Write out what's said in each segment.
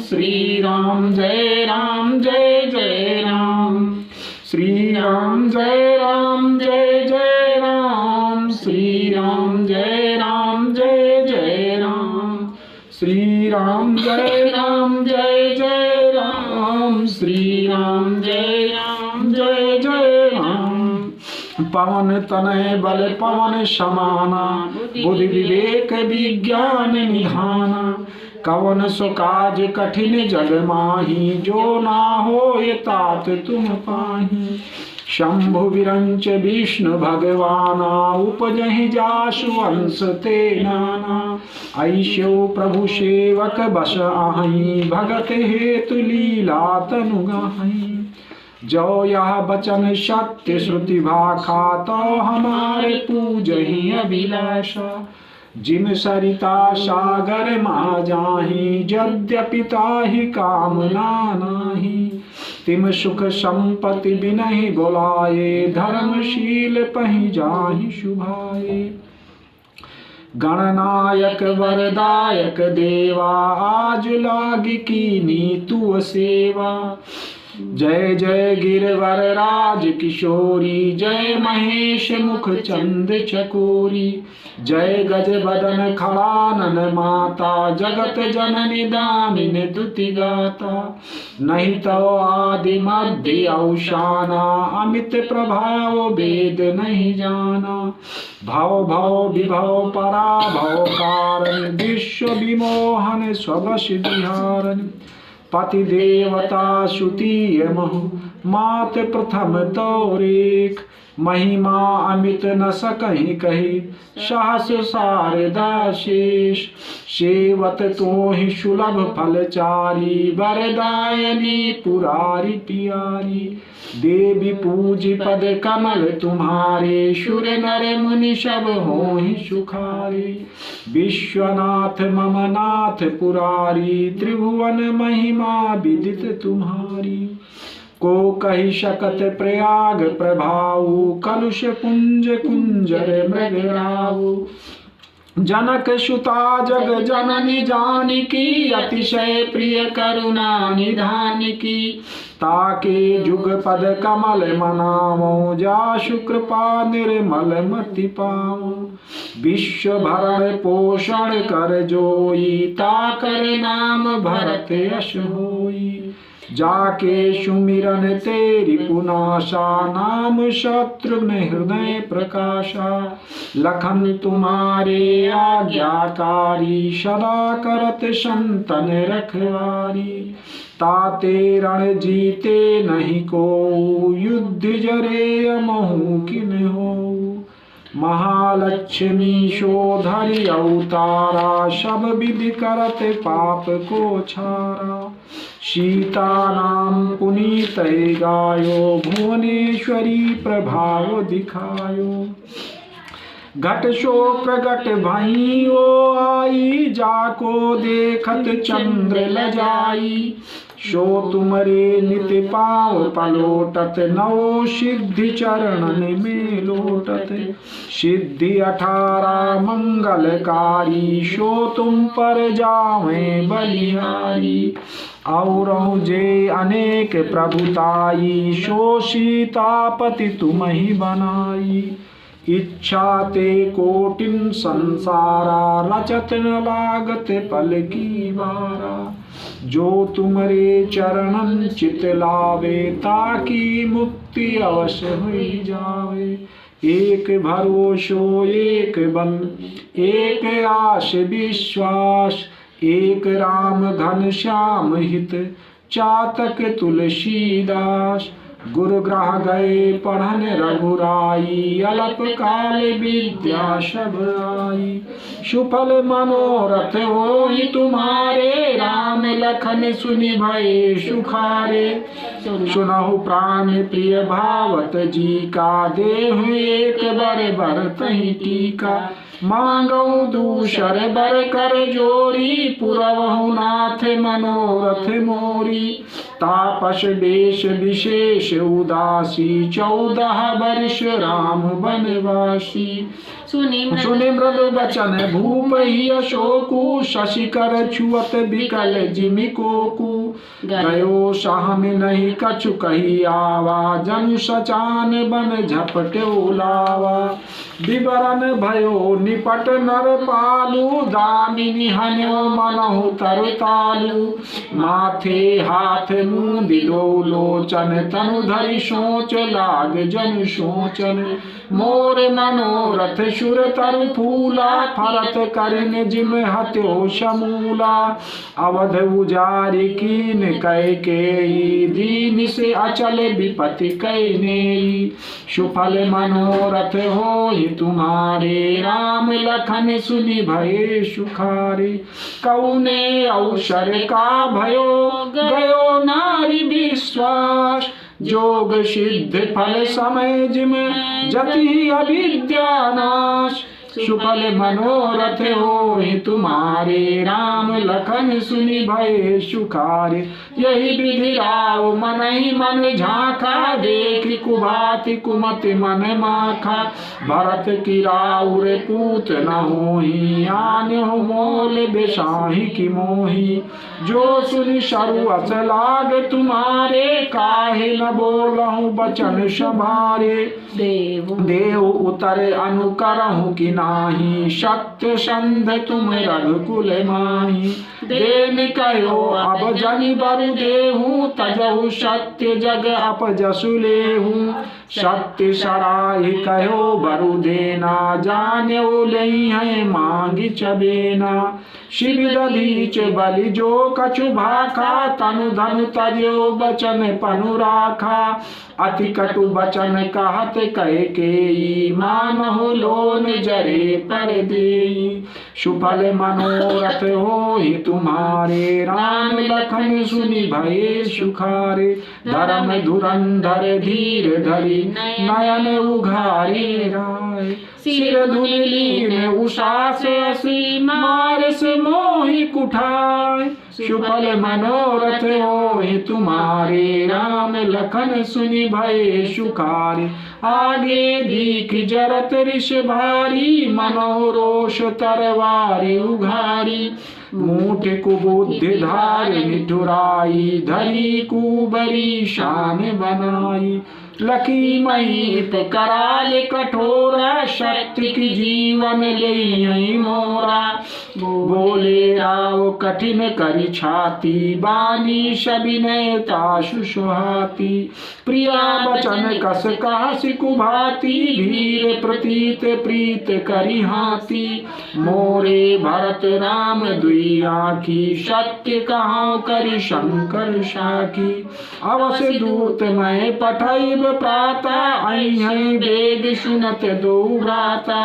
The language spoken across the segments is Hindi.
श्री राम जय राम जय जय राम। श्री राम जय राम जय जय राम। श्री राम जय राम जय जय राम। श्री राम जय राम जय जय राम। श्री राम जय राम जय जय राम। पवन तनय बल पवन समाना, बुद्धि विवेक विज्ञान निधाना। कवन सो काज कठिन जग माही, जो ना होय तात तुम पाही। शंभु विरंच विष्णु भगवाना, उपजहि जासु वंश ते नाना। ऐस्यो प्रभु सेवक बस आहई, भगत हेतु लीला तनु गाहई। जो यह बचन सत्य श्रुति भाखा, तो हमारे पूजहि अभिलाषा। जिम सरिता सागर मा जाहि, यद्यपि ताहि कामना नाहि। तिम सुख संपत्ति बिनहि बोलाए, धर्मशील पहि जाहि शुभाए। गणनायक वरदायक देवा, आज लागी कीनी तू सेवा। जय जय गिरवर राज किशोरी, जय महेश मुख चंद चकोरी। जय गज बदन खड़ानन माता, जगत जननी दामिनी दुति गाता। नहीं तो आदि मध्य अवसाना, अमित प्रभाव वेद नहीं जाना। भव भव विभव पराभव कारण, विश्व विमोहन स्ववश विहारन। पति देवता सुतीय महु, मात प्रथम तौरेक। महिमा अमित न सकहि कही, सहस शारदा शेष। सेवत तोहि सुलभ फलचारी, वरदायनी पुरारी प्यारी। देवी पूजी पद कमल तुम्हारे, सुर नर मुनि सब होहि सुखारे। विश्वनाथ मम नाथ पुरारी, त्रिभुवन महिमा विदित तुम्हारी। को कहि सकत प्रयाग प्रभाऊ, कलुष पुंज कुंजर मृगराऊ। जनक सुता जग जननी जानकी, अतिशय प्रिय करुणा निधान की। ताके जुग पद कमल मनावो, जासु कृपा निर्मल मति पावो। विश्व भरण पोषण कर जोई, ताकर नाम भरत यश होई। जाके सुमिरन तेरी पुनासा, नाम शत्रुघ्न हृदय प्रकाशा। लखन तुम्हारे आज्ञाकारी, सदा करत संतन रखवारी। ताते रण जीते नहीं को, युद्ध जरे अमहु किन हो। महालक्ष्मी शोधरि अवतारा, सब विधि करत पाप को छारा। सीता नाम पुनीत गायो, भुवनेश्वरी प्रभाव दिखायो। घट सो प्रगट भइयो आई, जाको देखत चंद्र लजाई। सो तुमरे नित पाव पलोटत, नवो सिद्धि चरणन में लोटत। सिद्धि 18 मंगलकारी, सो तुम पर जावे बलिहारी। और जे अनेक प्रभुताई, सो सीतापति तुम ही बनाई। इच्छा ते कोटिन संसारा, रचत न लागत पल की बारा। जो तुमरे चरणन चित लावे, ताकि मुक्ति अवश्य हुई जावे। एक भरोसो एक बन, एक आश विश्वास। एक राम घन श्याम हित, चातक तुलसीदास। गुरु ग्रह गए पढ़न रघुराई, अलप काल विद्या सब आई। सुफल मनोरथ होई तुम्हारे, राम लखन सुनि भये सुखारे। सुनहु प्राण प्रिय भावत जी का, देहु एक बर बरतहि टीका। मांगऊ दूसर बर कर जोरी, पुरवहु नाथ मनोरथ मोरी। तापस वेश विशेष उदासी, 14 वर्ष राम बनवासी। सुनि मृदु बचन भूप ही अशोकु शशि कर छुअत बिकल जिमि कोकु गयो साह में नहीं कछु कही आवा जनु सचान बन झपटे उलावा विवरण भयो निपट नर पालू दामिनी हन्यो मनहु तरतालू माथे हाथ मूंदि दो लोचन तनु धरि सोच लाग जन सोचन मोर मनोरथ सुर तरु फूला फरत करिन जिम हत्यो समूला अवध उजारी कीन कैकेयी दीन से अचल विपति कैनेयी सुफल मनोरथ होई तुम्हारे राम लखन सुनि भये सुखारे कौने अवसर का भयो गयो नारी विश्वास जोग सिद्ध फल समय जिम जति अविद्या नाश सुफल मनोरथ होई तुम्हारे राम लखन सुनि भये सुखारे यही विधि राव मन ही मन झांका देख कुभाति कुमति मन माखा भरत की राउर पूत न होही आन हो मोल बेसाही की मोही जो सुनि सरु अस लाग तुम्हारे काहे न बोलहु बचन सभारे देव उतर अनुकरहु कि नाही सत्य संध तुम रघुकुल माही देन कहो अब जनि बरु देहु तजहु सत्य जग अपजसु लेहु सत्य सराय कहो बरु देना जान्यो लई है मांगी चबेना शिव दधीच बलि जो कछु भाखा तनु धनु तजो बचन पनु राखा अति कटु बचन कहत कह के मानहु लोन जरे पर देई सुफल मनोरथ होई तुम्हारे राम लखन सुनि भये सुखारे धर्म धुरंधर धीर धरि नयन उघारे राय सिर धुनि लीन उषा से असी मार से मोहि कुठाय सुफल मनोरथ होई तुम्हारे राम लखन सुनि भये सुखारे आगे दीख जरत ऋष भारी मनोरोष तरवारी उघारी मूठ कुबुद्धि धार निठुराई धरी कुबरी शान बनाई लकी महित कराल कठोरा शक्ति की जीवन ले मोरा बोले राव कठिन करी छाती बानी सबिनय ताशु सुहाती प्रिया बचन कस कहसि कुभाती भीर प्रतीत प्रीत करी हाथी मोरे भरत राम दुई आखी सत्य कहाँ करी शंकर साखी अवश्य दूत मैं पठैब प्राता आई है वेद सुनत दो भ्राता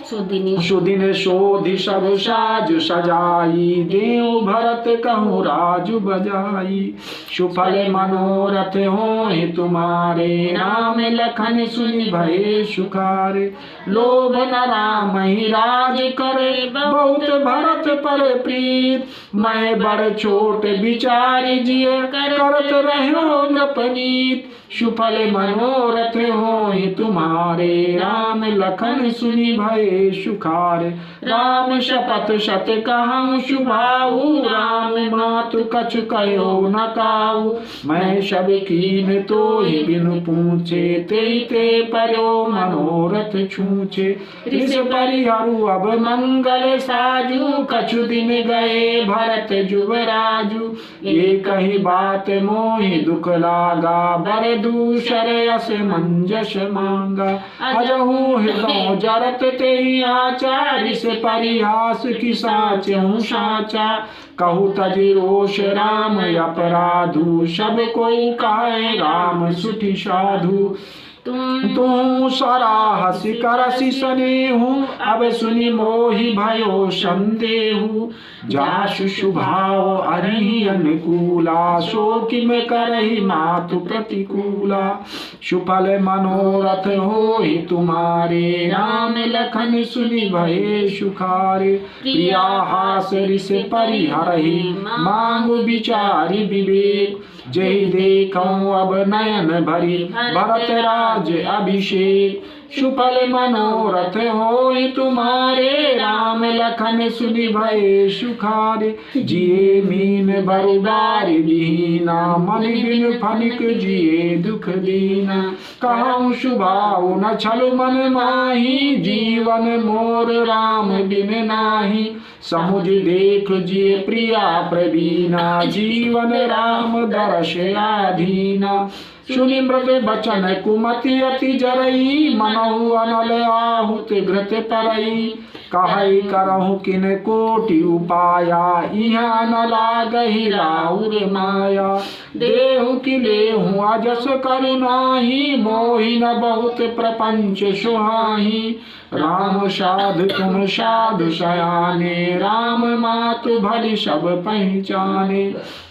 सुदिन शोधि सब साज सजाई देव भरत कहूँ राजु बजाई सुफल मनोरथ होई तुम्हारे राम लखन सुनि भये सुखारे लोभ न राम ही राज करे बहुत भरत पर प्रीत मैं बड़ छोट विचारी जिय करत रहो नृपनीत सुफल मनोरथ होई तुम्हारे राम लखन सुनि भये सुखारे राम शपथ सत कहूँ शुभाऊ राम मातु कछु कहो न काऊ मैं सब कीन तो ही बिनु पूछे ते पर्यो मनोरथ छूचे ऋष परिहरु अब मंगल साजू कछु दिन गए भरत जुवराजू एक ही बात मोहि दुख लागा बर दूसर अस मंजस मांगा अजहू हृदय जरत ते आचार्य से परिहास की साचहु साचा कहु तजि रोष राम अपराधु सब कोई कहे राम सुठी साधु तुम सराहसि करसि सनेहु अब सुनि मोहि भयो संदेहु जासु शुभाव अरि अनुकूला सो किम करहि मातु प्रतिकूला सुफल मनोरथ होई तुम्हारे राम लखन सुनि भये सुखारे प्रिया हास ऋष परिहरहि मांगु विचारि विवेक जय देखऊं अब नयन भरी भरत राज राज अभिषेक। सुफल मनोरथ होई तुम्हारे, राम लखन सुनि भये सुखारे। जिए मीन बरबारी दीना, मन बिन फनिक जिए दुख दीना। कहूँ शुभाऊ न छल मन माही, जीवन मोर राम बिन नाही। समुझ देख जिए प्रिया प्रवीणा, जीवन राम दर्श आधीना। सुनि मृद बचन कुमति अति जरई, मनहु अनल आहुत घृत परई। कहई करहु किन कोटि उपाया, इहाँ न लागहि राउर माया। देहु कि लेहु अजस करुनाही, मोहि न बहुत प्रपंच सुहाही। राम साधु तुम साधु सयाने, राम मातु भली सब पहचाने।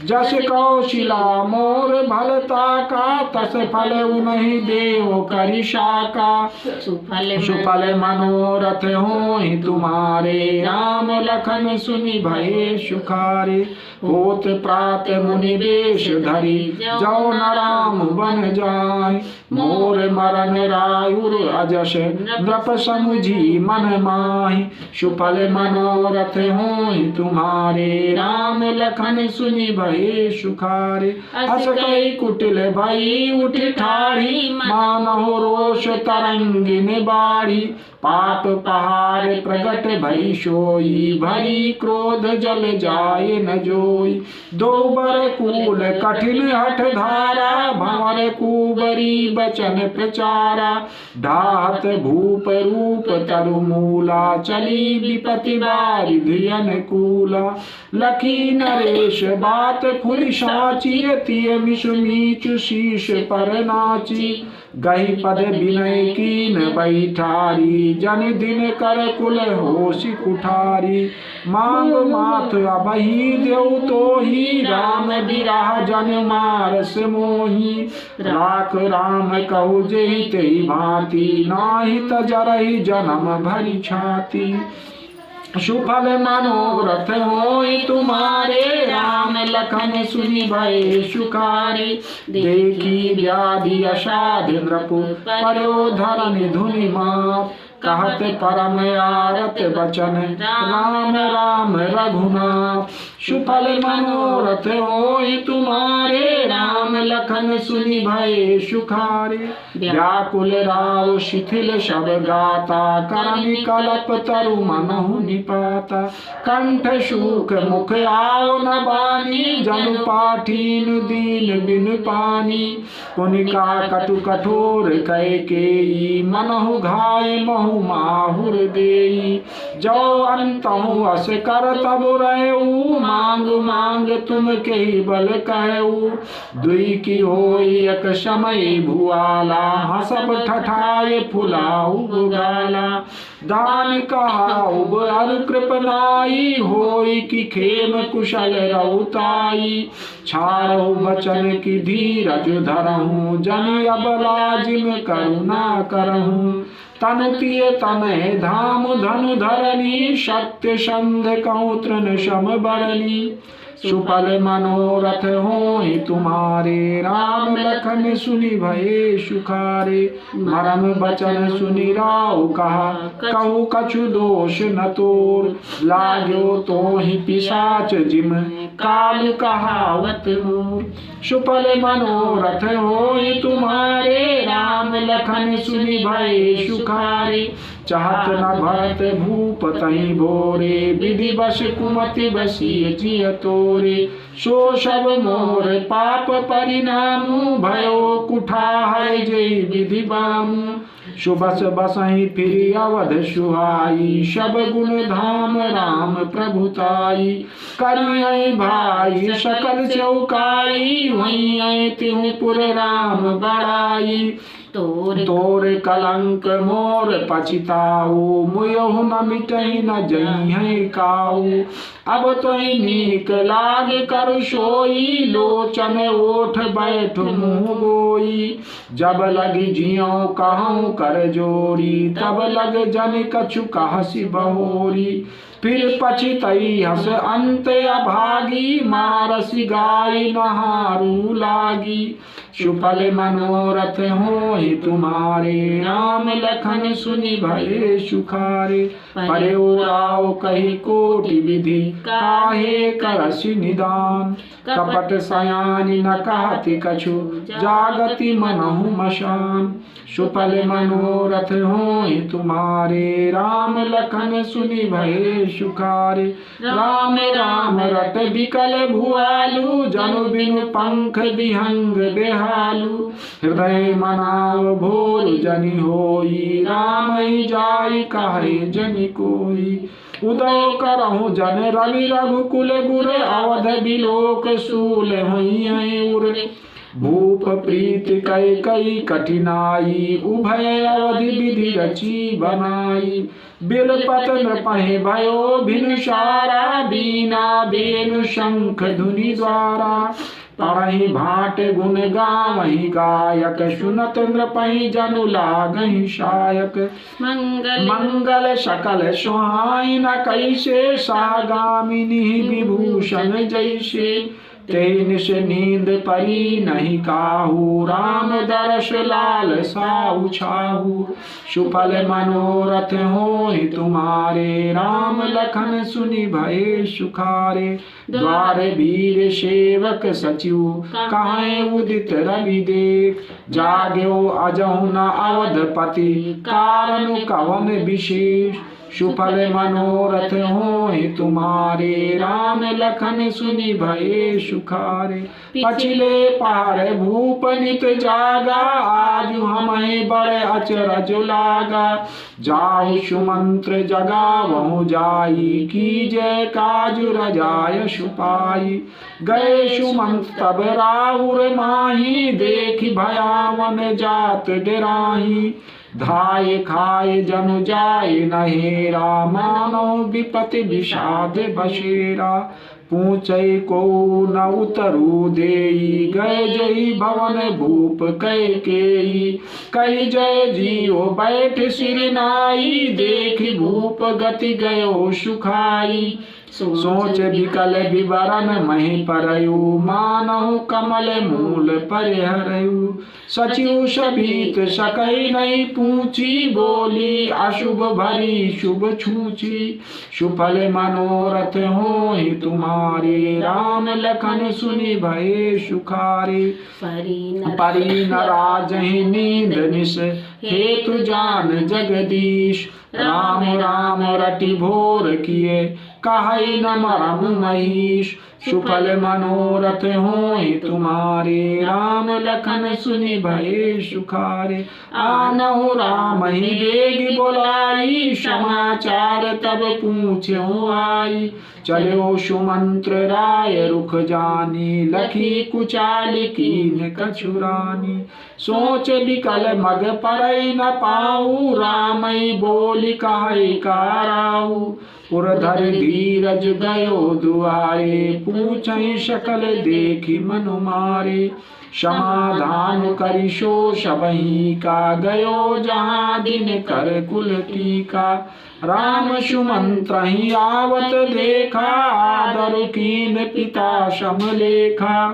जस कौशिला मोर भलता का, तस फल उन्हीं देव करि शाका। सुफल मनोरथ होई तुम्हारे, राम लखन सुनि भये सुखारे। होत प्रात मुनि वेश धरि, जो न राम बन जाय। मोर मरण रायुर अजस, नृप समुझी मन माहि। सुफल मनोरथ होई तुम्हारे, राम लखन सुनि भये सुखारे। अस कई कुटिल भई उठ ठाढ़ी, मानहु रोष तरंगिन बाढ़ी। पाप पहाड़ प्रगट भई सोई, भरी क्रोध जल जाए न जोई। दो बर कूल कठिन हठ धारा, भंवर कुबरी बचन प्रचारा। ढात भूप रूप तरु मूला, चली विपति बारिधि अनुकूला। लखी नरेश बात फुल साची, तिय मिसु मीचु शीश पर नाची। गही पद विनय कीन बैठारी, जन दिन कर कुल होशी कुठारी। मांग माथ अबही देव तोही, राम बिरह जन मारस मोही। राख राम कहु जेहि तेहि भांति, नाही तजरहि जन्म भरी छाती। सुफल मनोरथ होई तुम्हारे, राम लखन सुनि भये सुखारे। देखी व्याधि अषाध नृपु, पर्यो धरनि धुनि मात। कहत परम आरत बचन, राम राम रघुनाथ। सुफल मनोरथ होई तुम्हारे, राम लखन सुनि भये सुखारे। व्याकुल राव शिथिल सब गाता, करनि कलप तरु मनहु निपाता। कंठ सूख मुख आओ न बानी, जनु पाठीन दीन बिन पानी। पुनिका कटु कठोर कैकेयी, मनहु घाय महु माहुर देई। जो अंतहु अस कर तब रहऊ, मांग मांग तुम केहि बल कहऊ। दुई की होई एक समय भुआला, हसब ठठाए फुलाऊ गाला। दान कहाऊ अरु कृपनाई, होई की खेम कुशल रउताई। छाड़ऊ बचन की धीरज धरहूँ, जन अबला जिम करुणा करहूँ। तनु तिय तनय धाम धनु धरनी, सत्य संध कहूँ तृण सम बरनी। सुफल मनोरथ होई तुम्हारे, राम लखन सुनि भये सुखारे। मरम बचन सुनि राउ कहा, कहु कछु दोष न तोर। लाग्यो तोहि पिशाच जिम, काल कहावत मोर। सुफल मनोरथ होई तुम्हारे, राम लखन सुनि भये सुखारे। चाहत न भरत भूप तहि भोरे, विधि बस कुमति बसिय जिय तोरे। सो सब मोर पाप परिणामु, भयो कुठाहय जय विधि बामु। सुबस बसहि फिरि अवध सुहाई, सब गुण धाम राम प्रभुताई। करियै भाई सकल चौकाई, वहीं तिहु पुर राम बड़ाई। तोर कलंक मोर पछिताऊ, मुयहु न मिटहि न जइहै काऊ। अब तोहि नीक लाग कर सोई, लोचन ओठ बैठ मुँह गोई। जब लगी जियो कहूँ कर जोरी, तब लग जन कछु कहसी बहोरी। फिर पछितई हस अंत अभागी, मारसी गाय नहारू लागी। सुफल मनोरथ होई तुम्हारे राम लखन सुनि भये सुखारे पर्यो राव कही कोटि विधि काहे करसि निदान कपट सयानी न कहति कछु जागति मनहु मशान सुफल मनोरथ होई तुम्हारे राम लखन सुनि भये सुखारे राम राम रट बिकल भुआलु जनु बिनु पंख विहंग बेहालु हृदय मनाव भोर जनि होई राम जाई काहे जनि कोई उदय करहु जन रवि रघुकुल गुर अवध बिलोक सूल हुई उर भूप प्रीत कई कई कठिनाई उभय अवधि विधि रची बनाई बिलपत नृपहि भयो भिनुसारा बीना बेनु शंख धुनि द्वारा पढ़हि भाट गुण गावहि गायक सुनत नृपहि जनु लागहि शायक मंगल सकल सुहाई न कैसे सागामिनी विभूषण जैसे तेनिस नींद परी नहीं काहू राम दर्श लाल साहु छाहू सुफल मनोरथ होई तुम्हारे राम लखन सुनि भये सुखारे द्वार वीर सेवक सचिव कहाए उदित रवि देख जाग्यो अजहु न अवधपति कारण कवन विशेष सुफल मनोरथ होई तुम्हारे राम लखन सुनि भये सुखारे पछिले पार भूप नित जागा आज हमें बड़े अचरज लागा जाहु सुमंत्र जगावहु जाई कीजय काजु रजाय सुपाई गए सुमंत तब राहुर माही देखि भयावन जात डराही धाय खाए जनु जाय नहेरा मानो विपति विषाद बसेरा पूछे को न उतरु देई गए जय भवन भूप कैकेयी कही जय जियो बैठ सिर नाई देखि भूप गति गयो सुखाई सोच विकल विवरण मही परयु मानहु कमल मूल परिहरयु सचिव सभीत सकई नहीं पूछी बोली अशुभ भरी शुभ छूची सुफल मनोरथ होई तुम्हारे राम लखन सुनि भये सुखारे परी न राजहि नींद निस हेतु जान जगदीश राम राम रटि भोर किए कहि न मरम महिष सुफल मनोरथ होई तुम्हारे राम लखन सुनि भये सुखारे आनहु राम ही बेग बोलाई समाचार तब पूछ्यो आई चलो सुमंत्र राय रुख जानी लखी कुचाल कीन कछुरानी सोच विकल मग परई न पाऊ रामई बोली काहे काराऊ पुरधर धीरज गयो दुआरे पूछई सकल देखी मनु मारे समाधान करि सो सबही का गयो जहाँ दिन कर कुल टीका राम सुमंत्र ही आवत देखा आदर कीन पिता समलेखा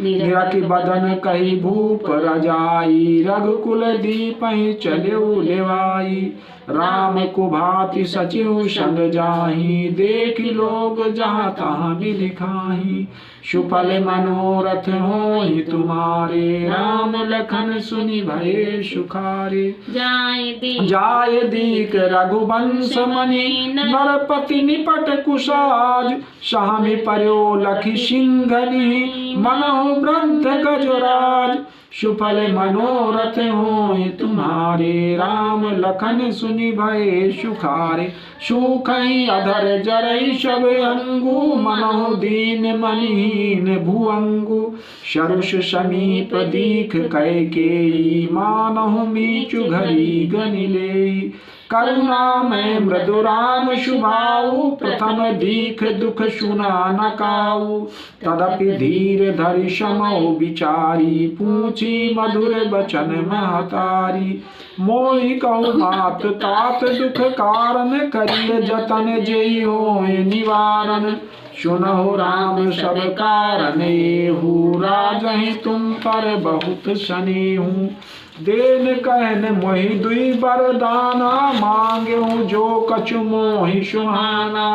निरखि बदन कही भूप रजाई रघुकुल दीप चल्यो लेवाई राम को भांति सचिव संग जाही देख लोग जहाँ तहाँ भी लिखाही सुफल मनोरथ होई तुम्हारे राम लखन सुनि भये सुखारे जाय दीक रघुवंश मणि नरपति निपट कुशाज सामी पर्यो लखि सिंघनि मनहु ब्रंथ गजराज सुफल मनोरथ होई तुम्हारे राम लखन सुनि भये सुखारे सुखई अधर जरई सब अंगु मनहु दीन मनिहीन भुअंगु शरुष समीप दीख कैकेयी मानहु मीचु घरी गनिलेई करुणा में मृदु राम शुभाऊ प्रथम दीख दुख सुना न काऊ तदपि धीर धरि समौ विचारी पूछी मधुर बचन महतारी मोहि कहु मात तात दुख कारण करिय जतन जेहि होय निवारण सुनहु राम सब कारण एहु राज लागहि तुम पर बहुत स्नेहु। देन कहन मोहि दुई बरदाना, मांग्यहु जो कछु मोहि सुहाना।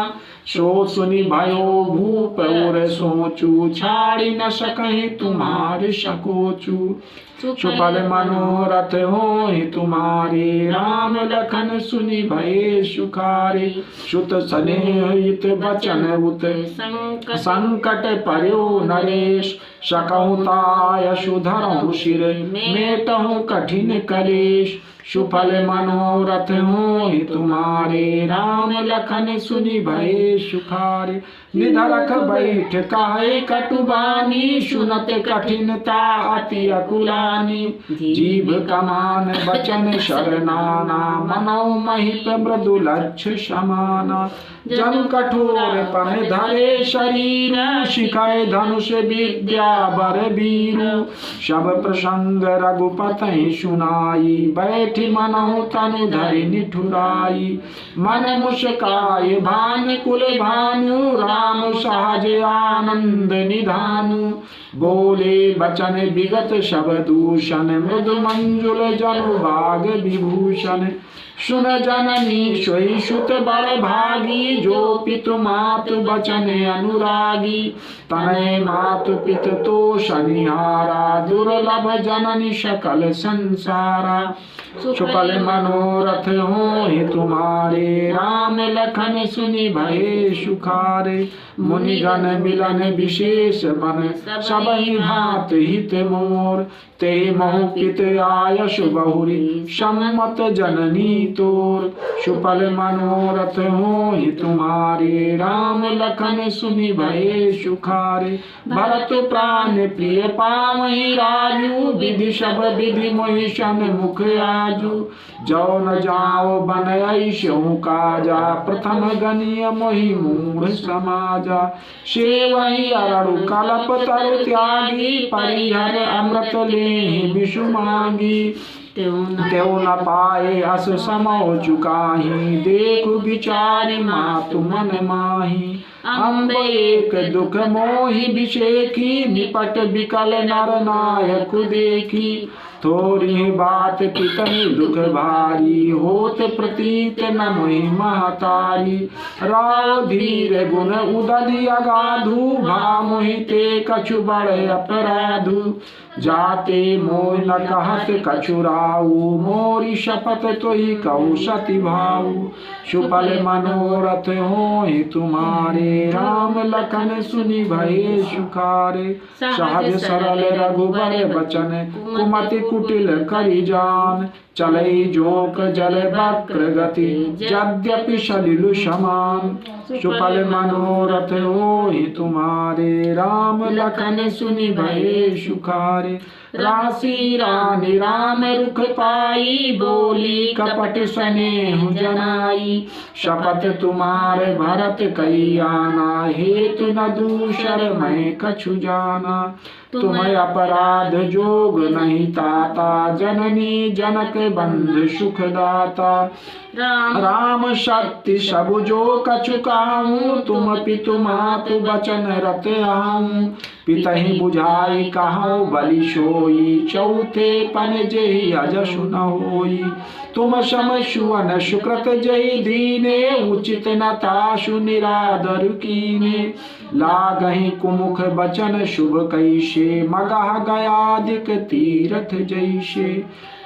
सो सुनि भयो भूप और सोचू, छाड़ी न सकहि तुम्हारे सकोचू। सुफल मनोरथ होहि तुम्हारे, राम लखन सुनि भये सुखारे। सुत स्नेह हित बचन उत, संकट पर्यो नरेश। सकहु ताय सुधरहु सिर, मेटहु कठिन कलेश। सुफल मनोरथ होहि तुम्हारे, राम लखन सुनि भये सुखारे। निधरख बैठ कहे कटुबानी, सुनत कठिनता अति अकुलानी। जीव कमान बचन शरणाना, मनौ महिप मृदु लक्ष्य समाना। जन कठोर पन धरे शरीर, शिखय धनुष विद्या बर बीरू। सब प्रसंग रघुपति सुनाई, बैठी मनहु तनु धरि निठुराई। मन मुस्काय भान कुल भानु, राम सहज आनंद निधानु। बोले बचन विगत सब दूषण, मृदु मंजुल जनु भाग विभूषण। सुन जननी सोई सुत बड़ भागी, जो पितु मातु बचन अनुरागी। तनय मातु पित तो शनिहारा, दुर्लभ जननी सकल संसारा। सुफल मनोरथ होहि तुम्हारे, राम लखन सुनि भये सुखारे। मुनिगण मिलन विशेष बन, सबहि भांत हित मोर। ते महु पित आयस बहुरी, सम्मत जननी तोर। सुफल मनोरथ होहि तुम्हारे, राम लखन सुनि भये सुखारे। भरत प्राण प्रिय पावहि राजू, विधि सब विधि मोहि सन्मुख आजू। जो न जाओ बन ऐसहु काजा, प्रथम गनीय मोहि मूढ़ समाजा। सेवहि अररु कलप तरु त्यागी, परिहर अमृत लेहि विषु मांगी। त्यों न पाए अस समौ चुकाहि, देखु विचारि मातु मन माही। अम्ब एक दुख मोहि विषेखी, निपट विकल नर नायक देखी। थोरी बात कितनी दुख भारी, होत प्रतीत न मोहि महतारी। राव धीर गुण उदधि अगाधु, भा मोहि ते कछु बड़ अपराधु। जाते मोह न कहत कछु राऊ, मोरी शपथ तोहि कहु सति भाऊ। सुफल मनोरथ होहि तुम्हारे, राम लखन सुनि भये सुखारे। सहज सरल रघुबर बचन, कुमति कुटिल करि जान। चलै जोक जल वक्र गति, यद्यपि सलिलु समान। सुफल मनोरथ होहि तुम्हारे, राम लखन सुनि भये सुखारे। राशि रानी राम रुख पाई, बोली कपट स्नेहु जनाई। शपथ तुम्हारे भरत कई आना, हेतु न दूसर मैं कछु जाना। तुम अपराध जोग नहीं ताता, जननी जनक बंधु सुख दाता। राम शक्ति सब जो कछु कहूँ, तुम पितु मातु बचन रत आऊँ। पितहि बुझाई कहूँ बलि सोई, चौथे पन जेहि अजसु न होई। तुम सम सुवन सुकृत जय दीने, उचित न तासु निरादर कीने। लागहि कुमुख बचन शुभ कैसे, मगह गयादिक तीरथ जैसे।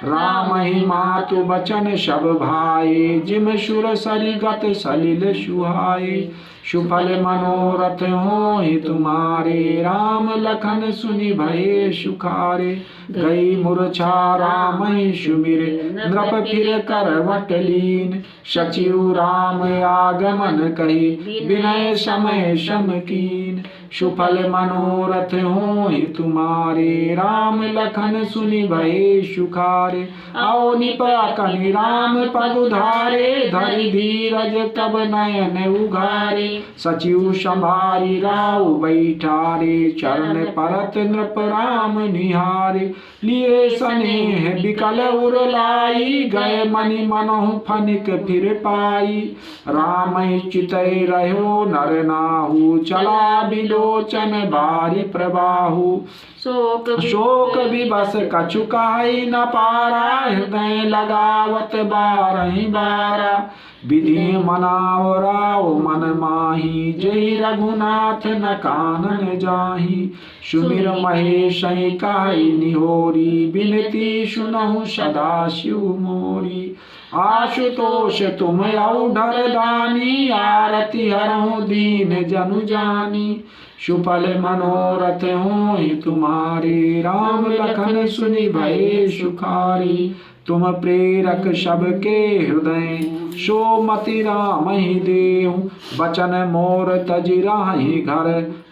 राम ही मातु बचन सब भाए, जिम सुर सरिगत सलिल सुहाए। सुफल मनोरथ होहि तुम्हारे, राम लखन सुनि भये सुखारे। गई मूर्छा राम सुमिर, नृप फिर करवट लीन। सचिव राम आगमन कहि, विनय समय सम कीन। सुफल मनोरथ होहि तुम्हारे, राम लखन सुनि भये सुखारे। आओ निपकनि राम पग उधारे, धरि धीरज तब नयन उघारे। सचिव संभारी राव बैठारे, चरण परत नृप राम निहारे। लिए स्नेह बिकल उर लाई, गए मनि मनहु फनिक फिर सिर पाई। राम चितै रहो नर नाहु, चला बिलोचन बारी प्रबाहु। शोक विवश कछु काई न पारा, हृदय लगावत बारहि बारा। विधि मनाओ राव मन माही, जय रघुनाथ न कानन जाही। सुमिर महेश काई निहोरी, बिनती सुनहु सदा शिव मोरी। आशुतोष तुम औढर दानी, आरती हरहु दीन जनु जानी। सुफल मनोरथ होय तुम्हारे, राम लखन सुनि भये सुखारी। तुम प्रेरक सबके हृदय, सो मति राम ही देहु। बचन मोर तजि राहि घर,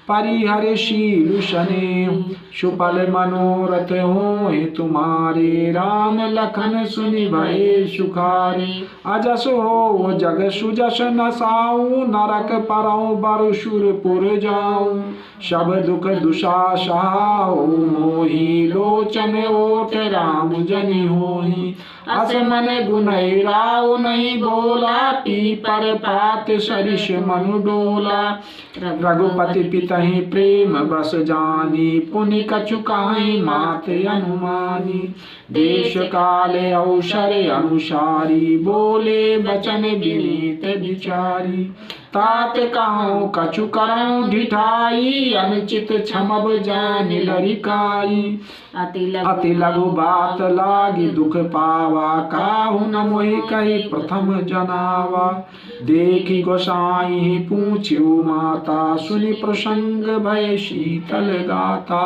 परिहरशील सनेहु। सुफल मनोरथ होय तुम्हारे, राम लखन सुनि भये सुखारे। अजस हो जग सुजस नसाऊं, नरक परऊं बर सुरपुर जाऊं। सब दुख दुसासाओ मोहि, लोचन ओट राम जनि होहि। अस मन गुनै राव नहीं बोला, पीपर पात सरिस मनु डोला। रघुपति पितहि प्रेम बस जानी, पुनि कछु काहि मात अनुमानी। देश काल अवसर अनुसारी, बोले बचन विनीत विचारी। तात कहूँ कछु करऊँ ढिठाई, अनुचित क्षमब जानि लरिकाई। अति लघु बात लागी दुख पावा, काहू न मोहि कहि प्रथम जनावा। देखी गोसाई पूछ्यु माता, सुनि प्रसंग भय शीतल गाता।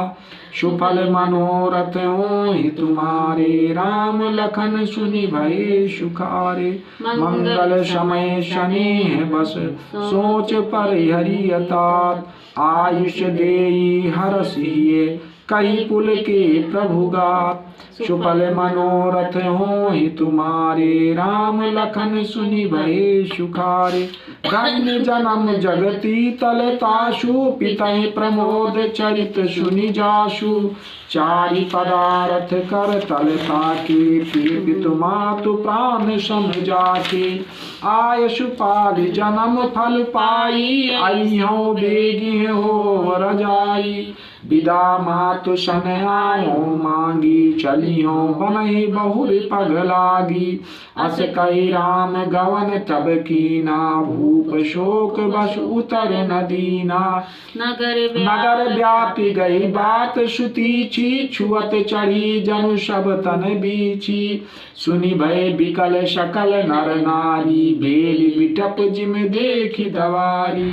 सुफल मनोरथ होय तुम्हारे, राम लखन सुनि भये सुखारे। मंगल समय स्नेह बस, सोच परिहरियतात। आयुष देई हरसिए, कई कुल के प्रभु गात। सुफल मनोरथ होय तुम्हारे, राम लखन सुनि भये सुखारे। धन्य जन्म जगती तल तासु, पितहि प्रमोद चरित सुनि जासु। चारि पदारथ कर तल ताके, पितु मातु प्राण सम जाके। आयसु पाल जन्म फल पाई, अइहौ बेगी हो रजाई। विदा मातु सन आओ मांगी, चलियो बनहि बहुर पग लागी। अस कहि राम गवन तब कीना, भूप शोक बस उतर न दीना। नगर व्यापी गई बात सुतीची, छुअत चढ़ी जनु सब तन बीची। सुनि भय बिकल सकल नर नारी, बेली बिटप जिम देखी दवारी।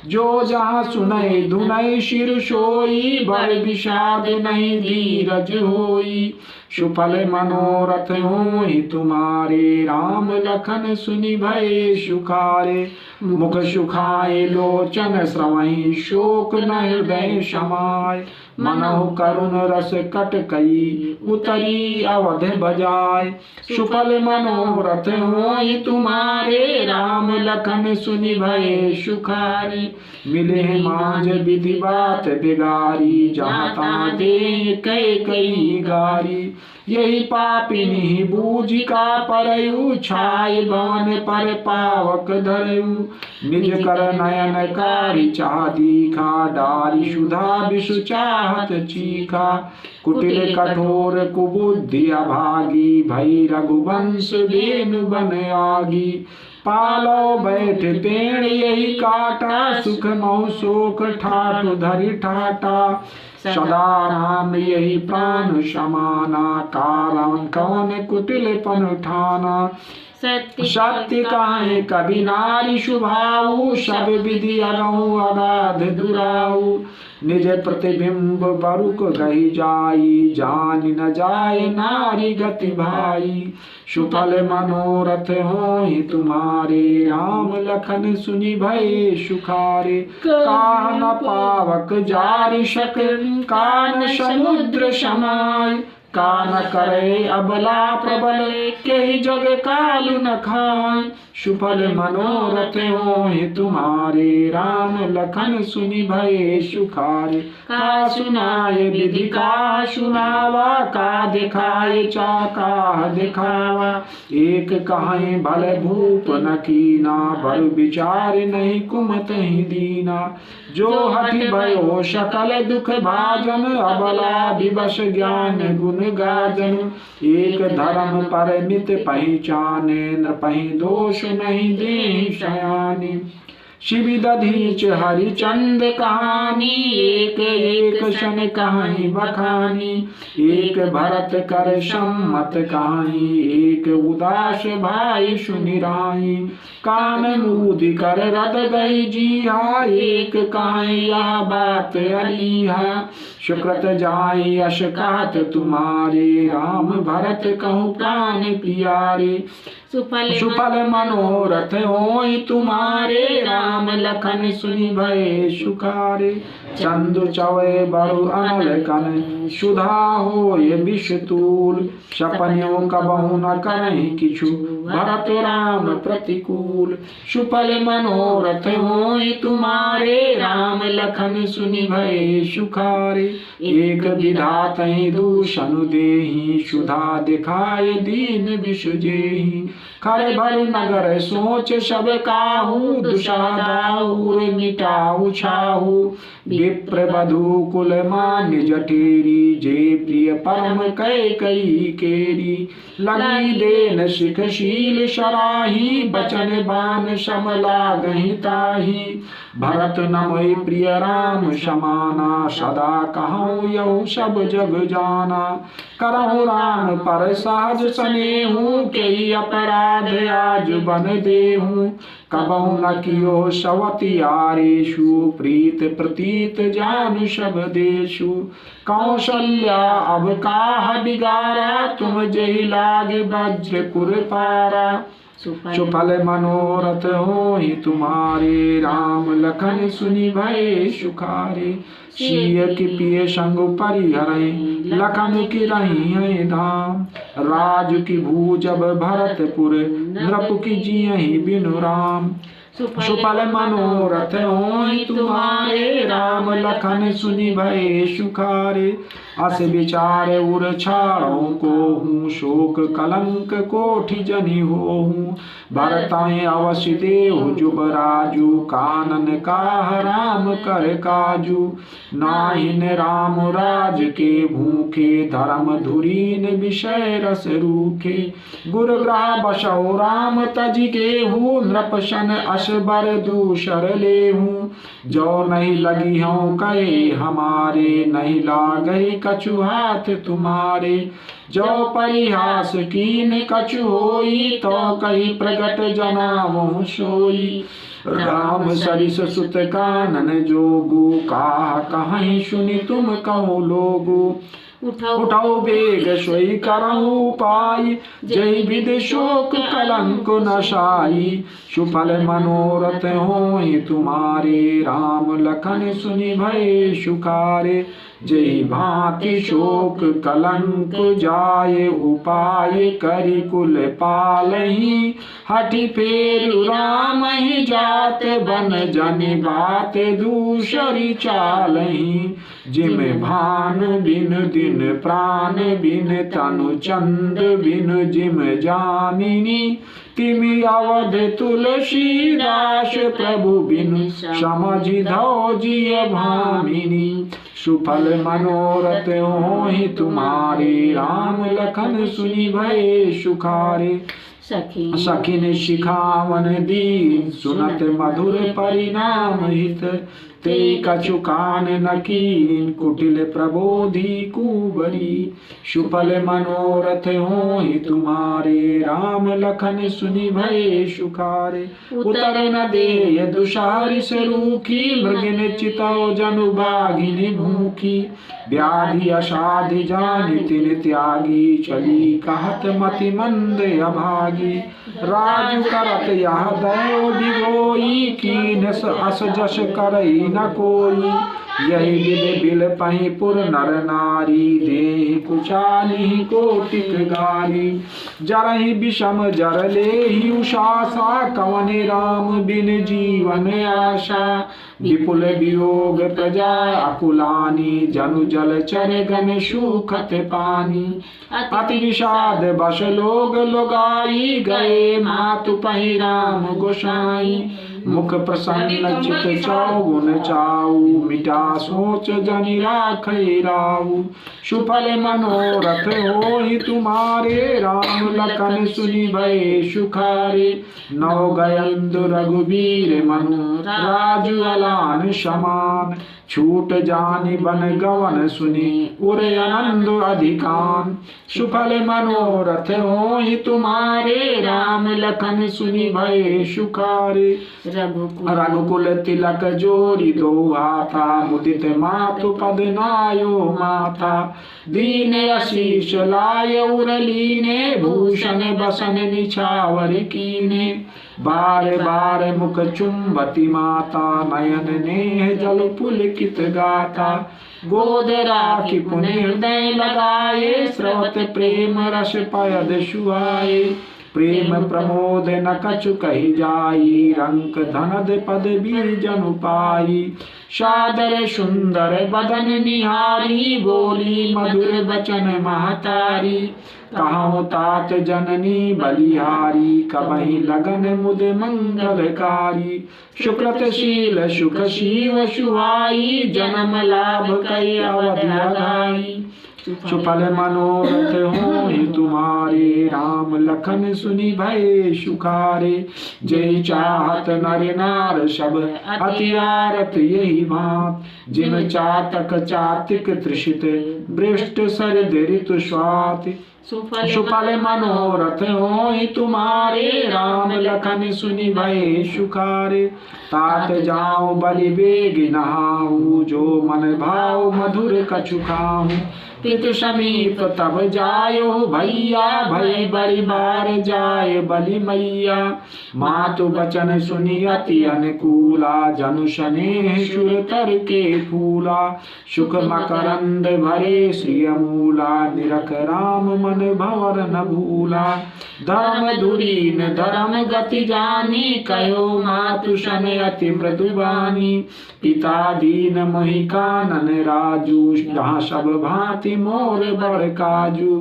जो जहाँ सुनय धुनय सिर सोई, बड़ विषाद नहीं धीरज होई। सुफल मनोरथ होय तुम्हारे, राम लखन सुनि भये सुखारे। मुख सुखाए लोचन स्रवहि, शोक न हृदय समाय। मनहु करुण रस कट कई, उतरी अवध बजाय। सुफल मनोरथ होय तुम्हारे, राम लखन सुनि भये सुखारे। मिले मांझ विधि बात बिगारी, जहाँ तहाँ दे कई गारी। यही पापिनी बूझ का परयु, छाय भवन पर पावक धरयु। निज कर नयन कारी चाह दीखा, डारी सुधा विषु चाहत चीखा। कुटिल कठोर कुबुद्धि अभागी, भई रघुवंश बेनु बन आगी। पालो बैठ पेड़ यही काटा, सुख महु शोक ठाट धरि ठाटा। सदा राम यही प्राण समाना, कारण कौन कुटिलपन ठाना। सत्य काहे कभी नारी शुभाऊ, सब विधि अगहु अगाध दुराऊ। निज प्रतिबिंब बरुक गही जाई, जान न जाय नारी गति भाई। सुफल मनोरथ होय तुम्हारे, राम लखन सुनि भये सुखारे। कान पावक जारि सक, कान समुद्र समाय। कान करे अबला प्रबल, केहि जग कालु न खाय। सुफल मनोरथ होय तुम्हारे, राम लखन सुनि भये सुखारे। का सुनाय विधि का सुनावा, का दिखाए चाका दिखावा। एक कहाए भल भूप न कीना, भल विचार नहीं कुमत ही दीना। जो हठि भयो सकल दुख भाजन, अबला विवश ज्ञान गुण गाजन। एक धर्म पर नित पहचाने, नृपहि दोष नहीं देहि शयानी। शिव दधीच हरिचंद कहानी, एक एक शन कहानी बखानी। एक भरत कर सम्मत कहानी, एक उदास भाई सुनिराई। कान मूद कर रद गई जीहा, एक कहाई यह बात अलीहा। सुकृत जाय यश कहत तुम्हारे, राम भरत कहूँ प्राण प्यारे। सुफल मनोरथ होय तुम्हारे, राम लखन सुनि भये सुखारे। चंदु चवै बरु अनल कन, सुधा होय विष तूल। सपन्यों कबहु न करहि किछु, भरत राम प्रतिकूल। सुफल मनोरथ होय तुम्हारे, राम लखन सुनि भये सुखारे। एक विधातहि दूषण देहि, सुधा दिखाए दीन विष जेहि। खर भर नगर सोच सब काहू, दुषादाऊर मिटाऊ छाहू। विप्र बधू कुल मान्य जठेरी, जे प्रिय परम कैकई केरी। लगी देन सिख शील सराही, बचन बान सम लागहि ताही। भरत नमोई प्रिय राम समाना, सदा कहूँ यहु सब जग जाना। करहु राम पर सहज स्नेहु, केई अपराध आज बन देहु। कबहु न कियो सवतियारेषु, प्रीत प्रतीत जानु सब देशु। कौशल्या अब काह बिगारा, तुम जहि लागे वज्र कुरपारा। सुफल मनोरथ होय तुम्हारे, राम लखन सुनि भये सुखारे। सिय की पिय संग परिहरै, लखन की रही धाम। राज की भूजब भरतपुर, नृप की जियहि बिनु राम। सुफल मनोरथ होय तुम्हारे, राम लखन सुनि भये सुखारे। अस विचार उर छाड़ों को हूँ, शोक कलंक कोटि जनि होहूँ। भरताए अवश्य देहु जुबराजू, कानन काह राम कर काजू। नाहिन राम राज के भूखे, धर्म धुरीन विषय रस रूखे। गुर ग्रह बसौ राम तज गेहूँ, नृप सन असबर दूसर लेहूँ। जो नहीं लगी हों कहे हमारे, नहीं लागई कछु हाथ तुम्हारे। जो परिहास कीन कछु होई, तो कही प्रगट जनावो सोई। राम सरिस सुत कानन जोगु, काह कहीं सुनि तुम कहो लोगु। उठाओ बेग सोई करहु पाई, जय विधि शोक कलंक नशाई। सुफल मनोरथ होय तुम्हारे, राम लखन सुनि भये सुखारे। जय भांति शोक कलंक जाय, उपाय करि कुल पालहि। हठि फेरु राम ही जात, बन जनि बात दूसरी चालहि। जिम भानु बिन दिन प्राण बिन, तनु चंद बिन जिम जामिनी। तिमि अवध तुलसीदास, प्रभु बिनु समझि धौ जिय भामिनी। सुफल मनोरथ होय तुम्हारे, राम लखन सुनि भये सुखारे। सखिन शिखावन दीन, सुनत मधुर परिणाम हित। ते कछु कान न कीन, कुटिल प्रबोधि कुबरी। सुफल मनोरथ होय तुम्हारे, राम लखन सुनि भये सुखारे। उतर न देय दुषारि से रूखी, मृगिन चितौ जनु बाघिन भूखी। व्याधि असाधि जानि तिन त्यागी, चली कहत मति मंद अभागी। राजु करत यह दयो दिगोई, कीन अस जस करई न कोई। यही विधि बिल पही पुर नर नारी देहि कुचाली कोटिक गारी जरहि विषम जर लेहि उषासा कवन राम बिन जीवन आशा विपुल वियोग प्रजा अकुलानी जनु जल चर गन सुखत पानी अति विषाद बस लोग लोगाई गए मातु पहि राम गोसाई मुख प्रसन्न चित चौगुन चाऊ मिटा सोच जनि राखै राऊ सुफल मनोरथ होहि तुम्हारे राम लखन सुनि भय सुखारे नौ गयंद रघुवीर मनु राजु अलान समान छूट जानि बन गवन सुनि उरे आनंद अधिकान सुफल मनोरथ होहि तुम्हारे राम लखन सुनि भय सुखारे रघुकुल तिलक जोरी दो हाथा मुदित मातु पद नायो माथा दीन आशीष लाय उरलीने भूषण बसन निछावर कीने बार बार मुख चुंबती माता नयन नेह जल पुलकित गाता गोद राखी पुण्य हृदय लगाए स्रवत प्रेम रस पयद सुहाए प्रेम प्रमोद न कछु कही जाई रंक धनद पद बीजन पाई सादर सुंदर बदन निहारी बोली मधुर बचन महतारी कहो तात जननी बलिहारी कबहि लगन मुद मंगलकारी शुक्रतशील सुख शिव सुहाई जन्म लाभ कई अवधि अघाई सुफल मनोरथ होहि तुम्हारे राम लखन सुनि भय सुखारे जय चाहत नर नार सब अति आरत यही भांत जिन चातक चातिक त्रिषित बृष्ट सरद ऋतु स्वाति सुफल मनोरथ होहि तुम्हारे राम लखन सुनि भय सुखारे तात जाऊं बलि बेग नहाऊं जो मन भाव मधुर कछु खाऊं पितु समीप तब जायो भैया भय बड़ी बार जाय बलि मैया मातु बचन सुनि अति अनुकूला जनु स्नेह सुर तर के फूला सुख मकरंद भरे श्रिय मूला निरख राम मन भवर न भूला धर्म धुरीन धर्म गति जानी कहो मातु सन अति मृदुबानी पिता दीन मोहि कानन राजू जहाँ सब भांति मोर बड़ काजू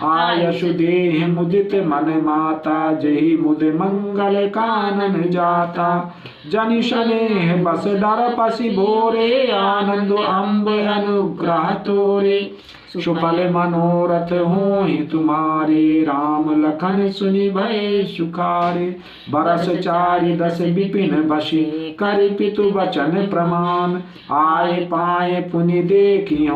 आयसु देह मुदित मन माता जही मुद मंगल कानन जाता जनि स्नेह बस डर पसी भोरे आनंद अम्ब अनुग्रह तोरे सुफल मनोरथ होहि तुम्हारे राम लखन सुनि भय सुखारे बरस चारि दस विपिन बसी कर पितु वचन प्रमाण आए पाए पुनि देखियो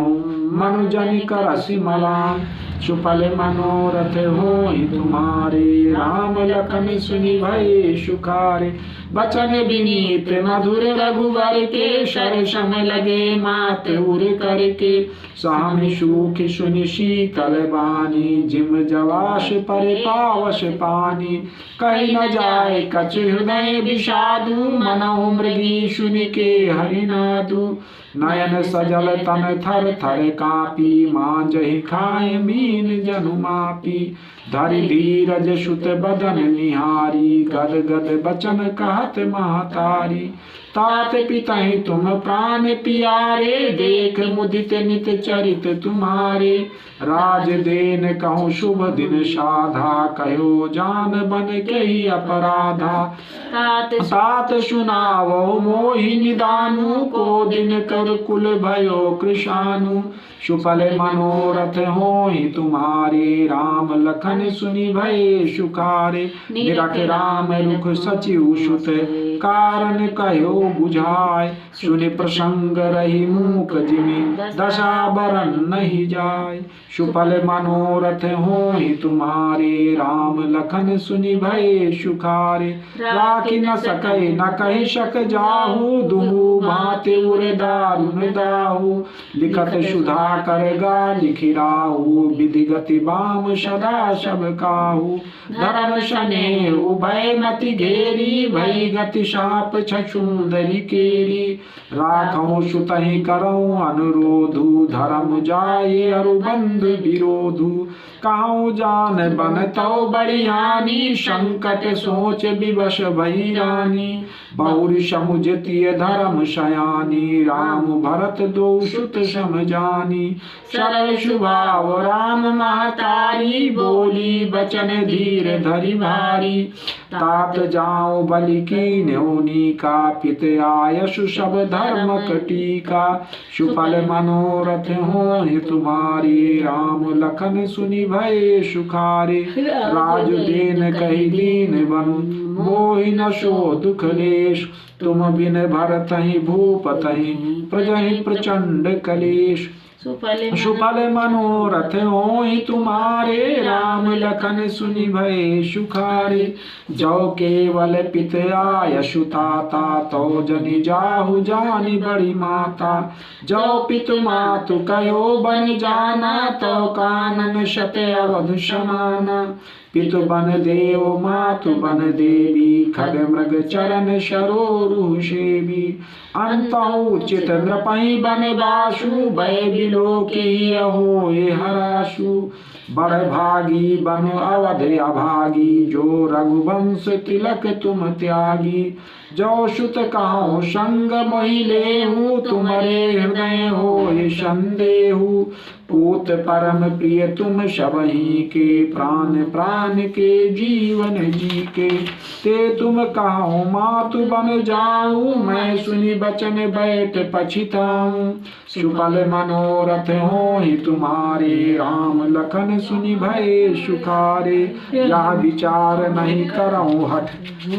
मनु जनि करसि मलान सुफल मनोरथ होहि तुम्हारे राम लखन सुनि भय सुखारे बचन विनीत मधुर रघुवर के शर सम लगे मात उर करके स्वामी सुख सुनि शीतल बानी जिम जवाश पर पावश पानी कहीं न जाए कछ हृदय विषादु मनहु मृगी सुनि के हरिनादु नयन सजल तन थर थर कापी मांजहि खाए मीन जनु मापी धरि धीरज सुत बदन निहारी गद गद बचन कहत महतारी तात पितहि तुम प्राण पियारे देख मुदित नित चरित तुम्हारे राज देन कहूँ शुभ दिन साधा कहो जान बन कही अपराधा तात सुनावो मोहि निदानु को दिन कर कुल भयो कृशानु सुफल मनोरथ होहि तुम्हारे राम लखन सुनि भय सुखारे निरख राम रुख सचिव सुत कारण कहो बुझाय सुनि प्रसंग रही मूक जिमि दशा बरन नहीं जाय सुफल मनोरथ होहि तुम्हारे राम लखन सुनि भय सुखारे राखी न सकै न कहि शक जाहू दुहु भांति उर दारुन दाहू लिखत सुधा कर गा लिखिराहु, विधि गति बाम सदा सब काहू। धर्म सने उभय मति घेरी, भई गति साप छछुंदरी केरी। राखौ सुतहि करौ अनुरोधु, धर्म जाय अरु बंधु विरोधु। कहूँ जान बन तौ बड़ियानी, संकट सोच विवश भई रानी। बहुरी समुझतिय धर्म सयानी, राम भरत दो सुत समझानी। सरल स्वभाव राम महतारी, बोली बचन धीर धरि भारी। तात जाओ बलि की न्योनी का, पित आयसु सब धर्म कटीका। सुफल मनोरथ होहि तुम्हारी, राम लखन सुनि भय सुखारे। राजु देन कहि दीन बनु, मोहि न सो दुख लेश। तुम बिन भरतहि भूपतहि, प्रजहि प्रचंड कलेश। सुफल मनोरथ होहि तुम्हारे, राम लखन सुनि भय सुखारे। जो केवल पित आयसु ताता, तो जनि जाहु जानि बड़ी माता। जो पितु मातु कयो बन जाना, तो कानन शत अवधि समाना। पितु बन देव मातु बन देवी, खग मृग चरण सरोरु सेवी। अंतहु चित नृपहि बन बासु, भय बिलोकी होय हरासु। बड़ भागी बनु अवध अभागी, जो रघुवंश तिलक तुम त्यागी। जो सुत कहो संग मोहि लेहु, तुम्हारे हृदय होय संदेहु। पूत परम प्रिय तुम सबहि के, प्राण प्राण के जीवन जी के। ते तुम कहो मातु बन जाऊं, मैं सुनि बचन बैठ पछिताऊं। सुफल मनोरथ होहि तुम्हारे, राम लखन सुनि भय सुखारे। या विचार नहीं करऊं हठ,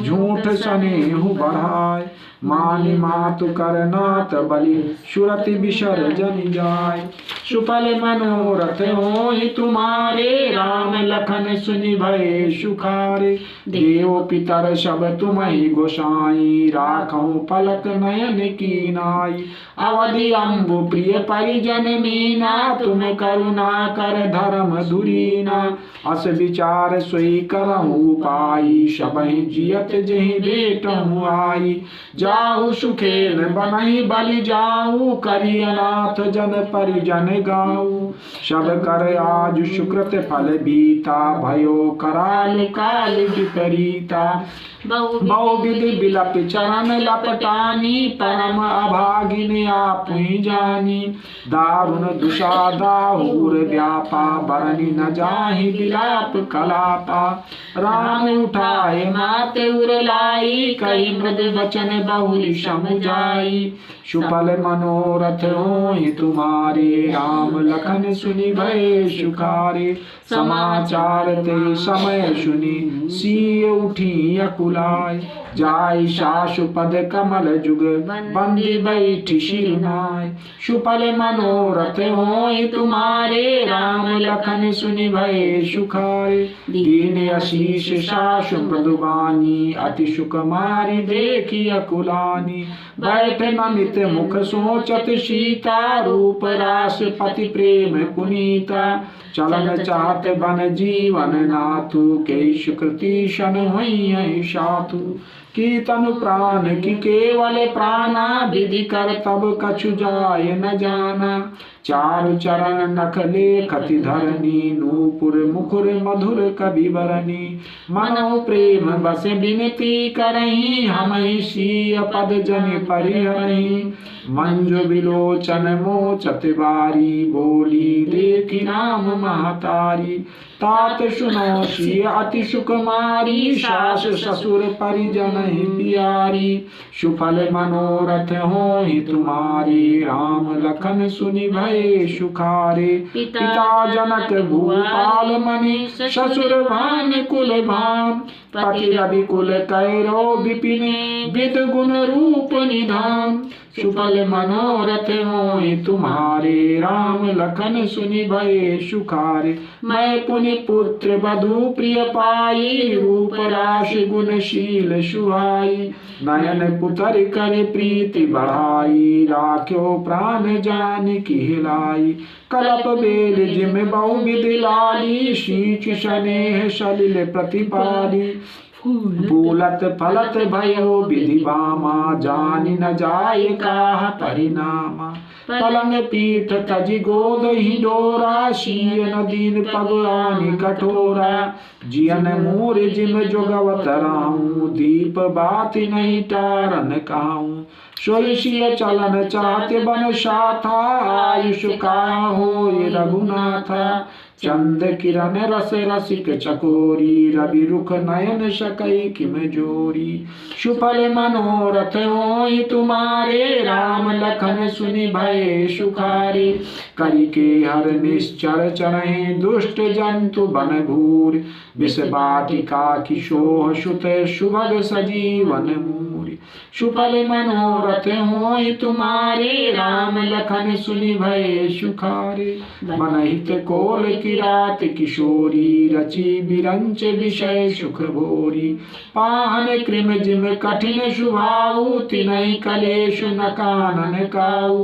झूठ सनेहु बढ़ाय। मानि मातु कर नाथ बलि, सुरति विसर्जन जाय। सुफल मनोरथ होहि तुम्हारे, राम लखन सुनि भय सुखारे। देव पितर सब तुम्हि गोसाई, राखौ पलक नयन की नाई। अवधि अम्बु प्रिय परिजन मीना, तुम करुणा कर धर्म धुरीना। अस विचार सोई करहु पाई, सबहि जियत जेहि भेटहु आई। जाहु सुखेन बनहि बलि जाऊ, करि अनाथ जन परिजन गाऊ। सब कर आज सुकृत फल बीता, भयो कराल काल विपरीता। बहुविधि बिलप चरण लपटानी, परम अभागिन आपुहि जानी। दारुण दुषा दाहुर व्यापा, बरनि न जाहि बिलाप कलापा। राम उठाए माते उर लाई, कहि मृदु वचन बहुली समुझाई। सुफल मनोरथ होहि तुम्हारे, राम लखन सुनि भय सुखारे। समाचार ते समय सुनि, सिय उठी अकुलाय। जाय सासु पद कमल जुग, बंदी बैठी शिरनाय। सुफल मनोरथ होहि तुम्हारे, राम लखन सुनि भय सुखारे। दीन आशीष सासु मृदुबानी, अति सुकुमारी देखी अकुलानी। बैठ नमित मुख सोचत सीता, रूप रास पति प्रेम पुनीता। चलन चाहत बन जीवन नाथु, के सुकृति शन होई साथु। की तनु प्राण की केवल प्राणा, विधि कर तब कछु जाय न जाना। चारु चरण नख लेखति धरनी, नूपुर मुकुर मधुर कवि बरनी। मनो प्रेम बस विनती करहीं, हमहि सीय पद जनि परिहरहीं। मंजु विलोचन मोचत बारी, बोली देखी राम महतारी। तात सुनो सिय अति सुकुमारी, सास ससुर परिजन प्यारी। सुफल मनोरथ होहि तुम्हारी, राम लखन सुनि भय सुखारे। पिता जनक भूपाल मनि, ससुर भान कुल भान। पति रवि कुल कैरो विपिन, विद गुण रूप निधान। सुफल मनोरथ होय तुम्हारे, राम लखन सुनि भये सुखारे। मैं पुनि पुत्र बधु प्रिय पाई, रूप राशि गुणशील सुहाई। नयन पुतर कर प्रीति बढ़ाई, राख्यो प्राण जानकी हिलाई। कलप बेल जिम बहु विधि लाली, शीच स्नेह सलिल प्रतिपाली। फूलत फलत भयो विधि बामा, जानि न जाय काह परिणामा। पलंग पीठ तजि गोद ही डोरा, शीयन दीन पग आनि कठोरा। जियन मोर जिम जोगवत राहूं, दीप बाति नहीं टारन काहूं। सोई चलन चाहते बन शाथा, आयुष का होय रघुनाथा। चंद किरण रस रसिक चकोरी, रवि रुख नयन शकई किम जोरी। सुफल मनोरथ होय तुम्हारे, राम लखन सुनि भये सुखारे। करिके हर निश्चर चरहि, दुष्ट जंतु बन घूर। विष बाटिका किशोह सुत, सुभग सजीवन मूरी। सुफल मनोरथ होय तुम्हारे, राम लखन सुनि भये सुखारे। मनहित कोल किरात किशोरी, रचि बिरंच विषय सुख भोरी। पाहन कृम जिम कठिन सुभाऊ, तिनहि कलेशु न कानन काऊ।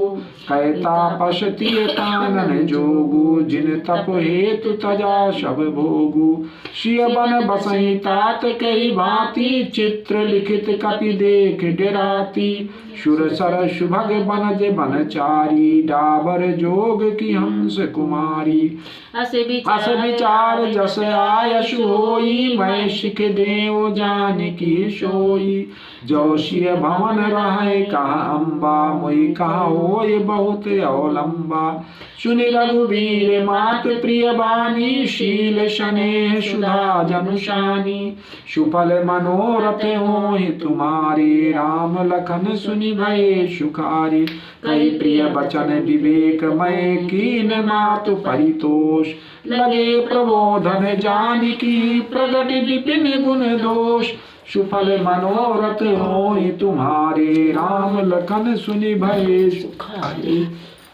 कै तापस तिय कानन जोगु, जिन तप हेतु तजा सब भोगु। सिय बन बसई तात कई भांति, चित्र लिखित कपि देख डराती। सुर सर सुभग बनज बनचारी, डाबर जोग की हंस कुमारी। अस विचार जस आयस होई, मैं सिख देव जानकी सोई। जो सिय भवन रहे कहा अम्बा, मोई कहा होय बहुत अवलंबा। सुनि रघुवीर मात प्रिय बानी, शील स्नेह सुधा जनुषानी। सुफल मनोरथ होय तुम्हारे, राम लखन सुनि भये सुखारे। कई प्रिय बचन विवेक मय, कीन मातु परितोष। लगे प्रबोधन जानकी, प्रगट विपिन गुण दोष। सुफल मनोरथ होय तुम्हारे, राम लखन सुनि भये सुखारे।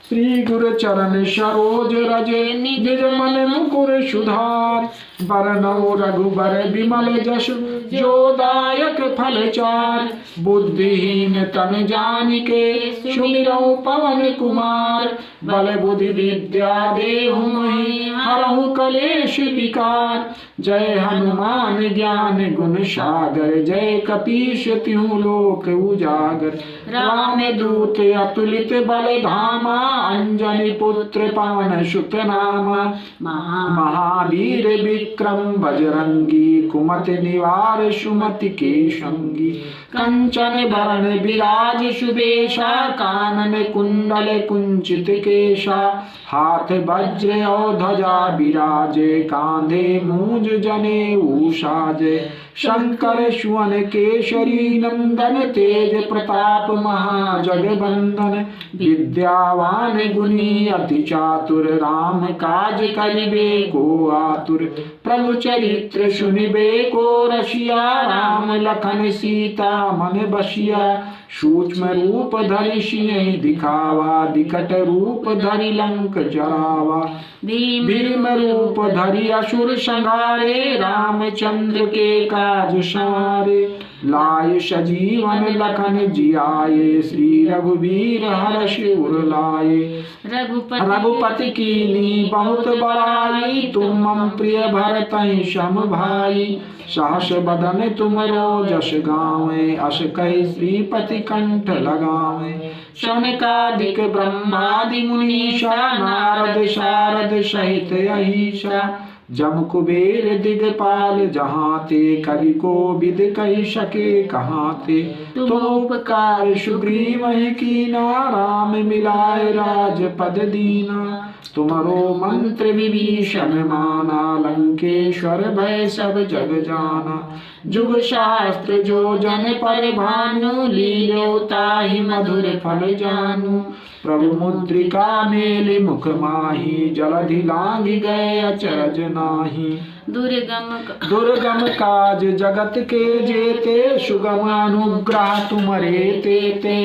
श्री गुरु चरण सरोज रज, निज मन मुकुर सुधार। बरनौ रघुबर विमल जस, जो दायक फल चार। बुद्धिहीन तन जानिके, सुमिरौ पवन कुमार। बल बुद्धि विद्या देहु मोहि, हरहु कलेश विकार। जय हनुमान ज्ञान गुण सागर, जय कपीश तिहु लोक उजागर। राम दूत अतुलित बल धामा, अंजनी पुत्र पवन सुत नामा। महावीर विक्रम बजरंगी, कुमति निवार सुमति के संगी। कंचन बरन विराज सुबेशा, कानन कुंडल कुंचित केशा। हाथ वज्र और ध्वजा विराजे, कांधे मूंज जनेऊ साजे। शंकर सुवन केसरी नंदन, तेज प्रताप महाजगबंदन। विद्यावान गुणी अति चातुर, राम काज करिबे को आतुर। प्रभु चरित्र सुनिबे को रसिया, राम लखन सीता मन बसिया। सूक्ष्म रूप धरि सियहि दिखावा, विकट रूप धरि लंक जरावा। भीम रूप धरि असुर संहारे, रामचंद्र के काज संवारे। लाए सजीवन लखन जियाए, श्री रघुवीर हर्षि उर लाए। रघुपति कीनी बहुत बड़ाई, तुम मम प्रिय भरतहि सम भाई। सहस बदन तुमरो जस गावें, अस कहि श्रीपति कंठ लगावें। शनकादिक ब्रह्मादि मुनीषा, नारद शारद सहित अहीसा। जम कुबेर दिगपाल जहाँ ते, कवि को विद कही सके कहाँ ते। तुम उपकार सुग्रीव कीना, राम मिलाए राजपद दीना। तुमरो मंत्र विभीषण माना, लंकेश्वर भय सब जग जाना। जुग शास्त्र जो जन पर भानु, लील्यो ताहि मधुर फल जानू। प्रभु मुद्रिका मेलि मुख माही, जलधि लांघि गए अचरज नाही। दुर्गम काज जगत के जेते, सुगम अनुग्रह तुमरे तेते।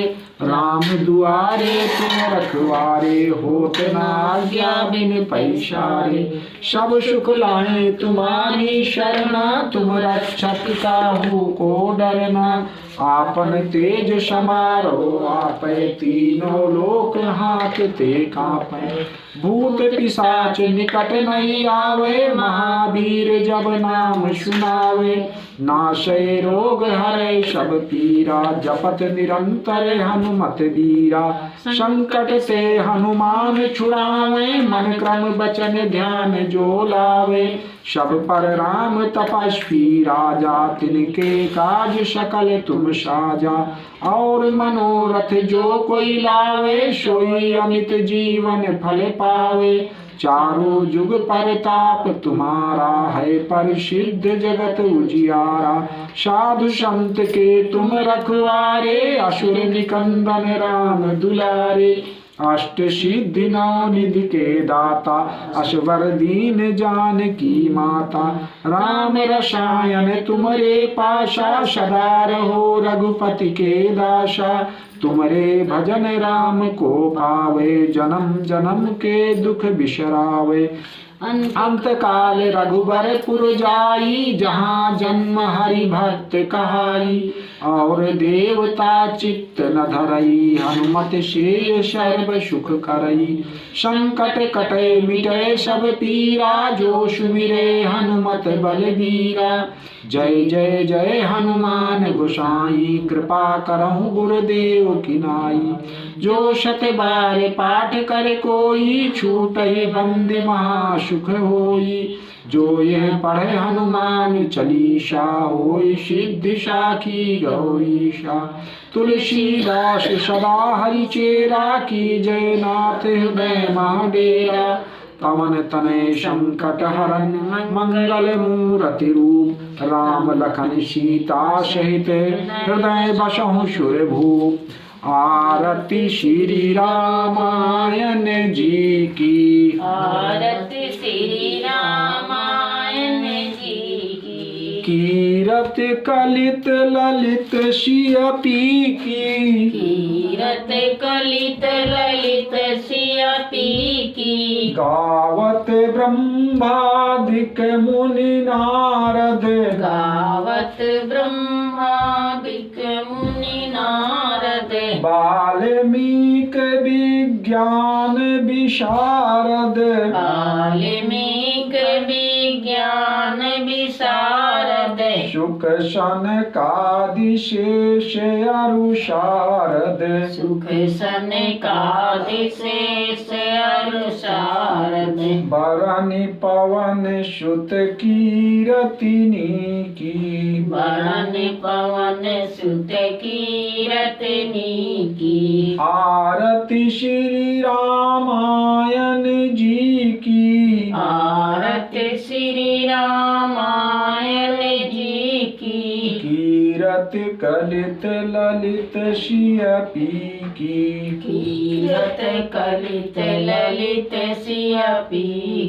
राम दुआरे तुम रखवारे, होत न आज्ञा बिन पैसारे। सब सुख लाए तुम्हारी शरणा, तुम रक्षक काहू को डरना। आपन तेज समारो आपै, तीनों लोक हांकते कांपै। भूत पिशाच निकट नहीं आवे, महावीर जब नाम सुनावे। नाशय रोग हरै सब पीरा, जपत निरंतर हनुमत वीरा। संकट से हनुमान छुड़ावे, मन क्रम वचन ध्यान जो लावे। सब पर राम तपस्वी राजा, तिनके काज सकल तुम साजा। और मनोरथ जो कोई लावे, सोई अमित जीवन फल पावे। चारों जुग परताप तुम्हारा है, प्रसिद्ध जगत उजियारा। साधु संत के तुम रखवारे, असुर निकंदन राम दुलारे। अष्ट सिद्धि नौ निधि के दाता, असवर दीन जानकी माता। राम रसायन तुमरे पाशा, सदा रहो रघुपति के दासा। तुमरे भजन राम को पावे, जन्म जन्म के दुख बिसरावे। अंत काल रघुबरपुर जाई, जहाँ जन्म हरि भक्त कहाई। और देवता चित्त न धरई, हनुमत से सर्व सुख करई। संकट कटे मिटे सब पीरा, जो सुमिरे हनुमत बलबीरा। जय जय जय हनुमान गोसाई, कृपा करहु गुरुदेव की नाई। जो शत बार पाठ करे कोई, छूटहि बंदी महा सुख होई। जो यह पढ़े हनुमान चालीसा, होई सिद्धि साखी गौरीशा। तुलसीदास सदा हरि चेरा, की जय नाथ हृदय मह डेरा। पवन तनय संकट हरन, मंगल मूर्ति रूप। राम लखन सीता सहित, हृदय बसहु सुर भूप। आरती श्री रामायण जी की, आरती श्री रामायण जी की। कीरत कलित ललित सिय पी की, कीरत कलित ललित सिय पी की। गावत ब्रह्मादिक मुनि नारद, गावत ब्रह्मादिक मुनि नारद। वाल्मीक विज्ञान विशारद, वाल्मीक विज्ञान विशारद। सुख सनकादि शेष अरु शारद। सुख सनकादि शेष अरु शारद। बरनि पवन सुत कीरतिनी की, बरनि पवन सुत कीरतिनी की। आरती श्री रामायण जी की, आरती श्री रामायण जी की। कीरत कलित ललित सिय पी की, कीरत कलित ललित सिय पी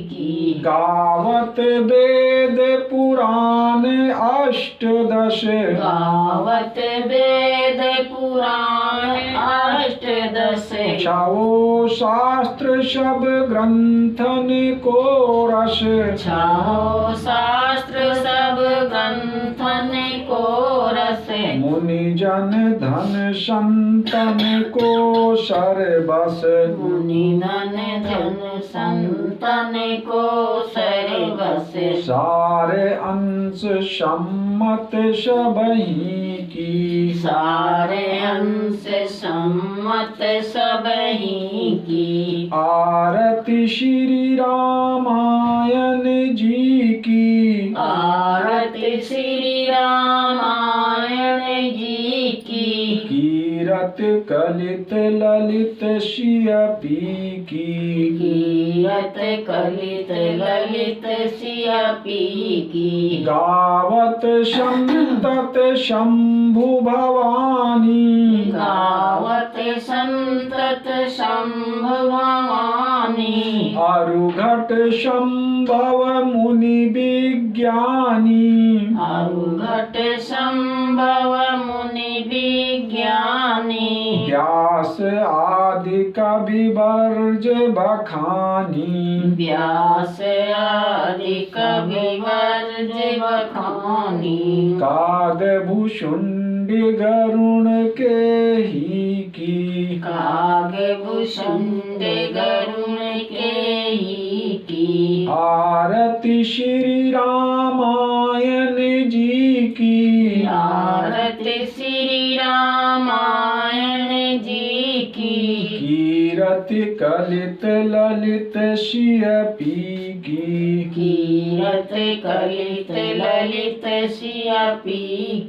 की। गावत वेद पुराण अष्टदश, गावत वेद पुराण अष्टदश। छाओ शास्त्र सब ग्रंथन को रस। छाओ शास्त्र सब ग्रंथन को रस। मुनि जन धन संतन को सरबस। मुनि धन संतन को सरबस। सारे अंश सम्मत सबही की, सारे अंश सम्मत सबही की। आरती श्री रामायण जी की, आरती श्री रामायण जी की। कीरत कलित ललित सिय पी की, कीरत कलित ललित सिया पी की गावत संतत शंभु भवानी गावत संतत शंभु भवानी अरुघट संभव मुनि विज्ञानी अरुघट संभव मुनि विज्ञानी व्यास आदि कवि वर्ज बखानी व्यास आदि कवि वर्ज बखानी कागभूषुंडी गरुण के ही की कागभूषुंड गरुण के ही की आरती श्री रामायण जी की आरती श्री रामायण जी की कीरति कलित ललित शिय पी की कीरत कलित ललित सिया पी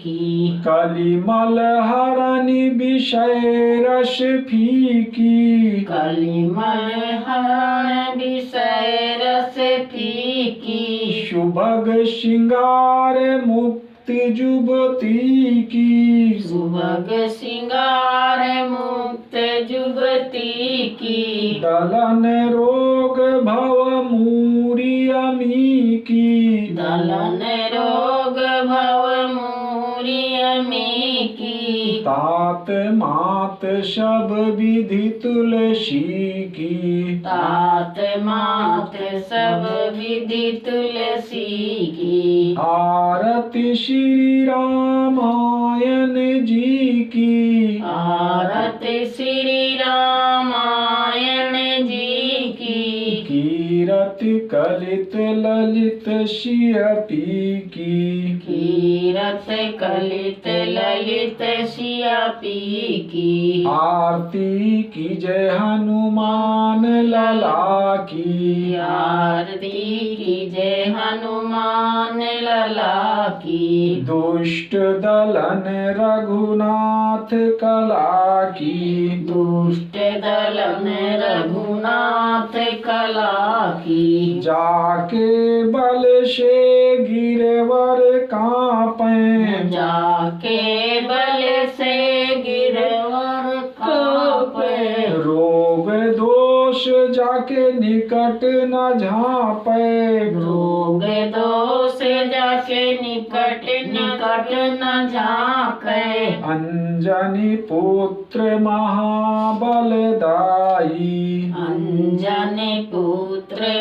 की कलिमल हरनि विषय रस फीकी कलिमल हरण विषय रस फीकी शुभग श्रृंगार मुक्ति जुबती की सुभग सिंगार मुक्त जुगती की दलन रोग भव मूरी अमी की दलन रोग भव मूरियमी की तात मात सब विधि तुलसी की तात मात सब विधि तुलसी की आरती श्री रामायण जी की आरती श्री रामायण जी की कीरति कलित ललित शिय पी की कीरत कलित ललित सिया पी की आरती की जय हनुमान लला की आरती की जय हनुमान लला की दुष्ट दलन रघुनाथ कला की दुष्ट दलन रघुनाथ कला की जाके बल से गिरवर कांपे जाके बल से गिरवर कांपे रोग दोष जाके निकट न झांपे रोग दोष जाके निकट निकट न झांके अंजनी पुत्र महाबलदाई अंजनी पुत्र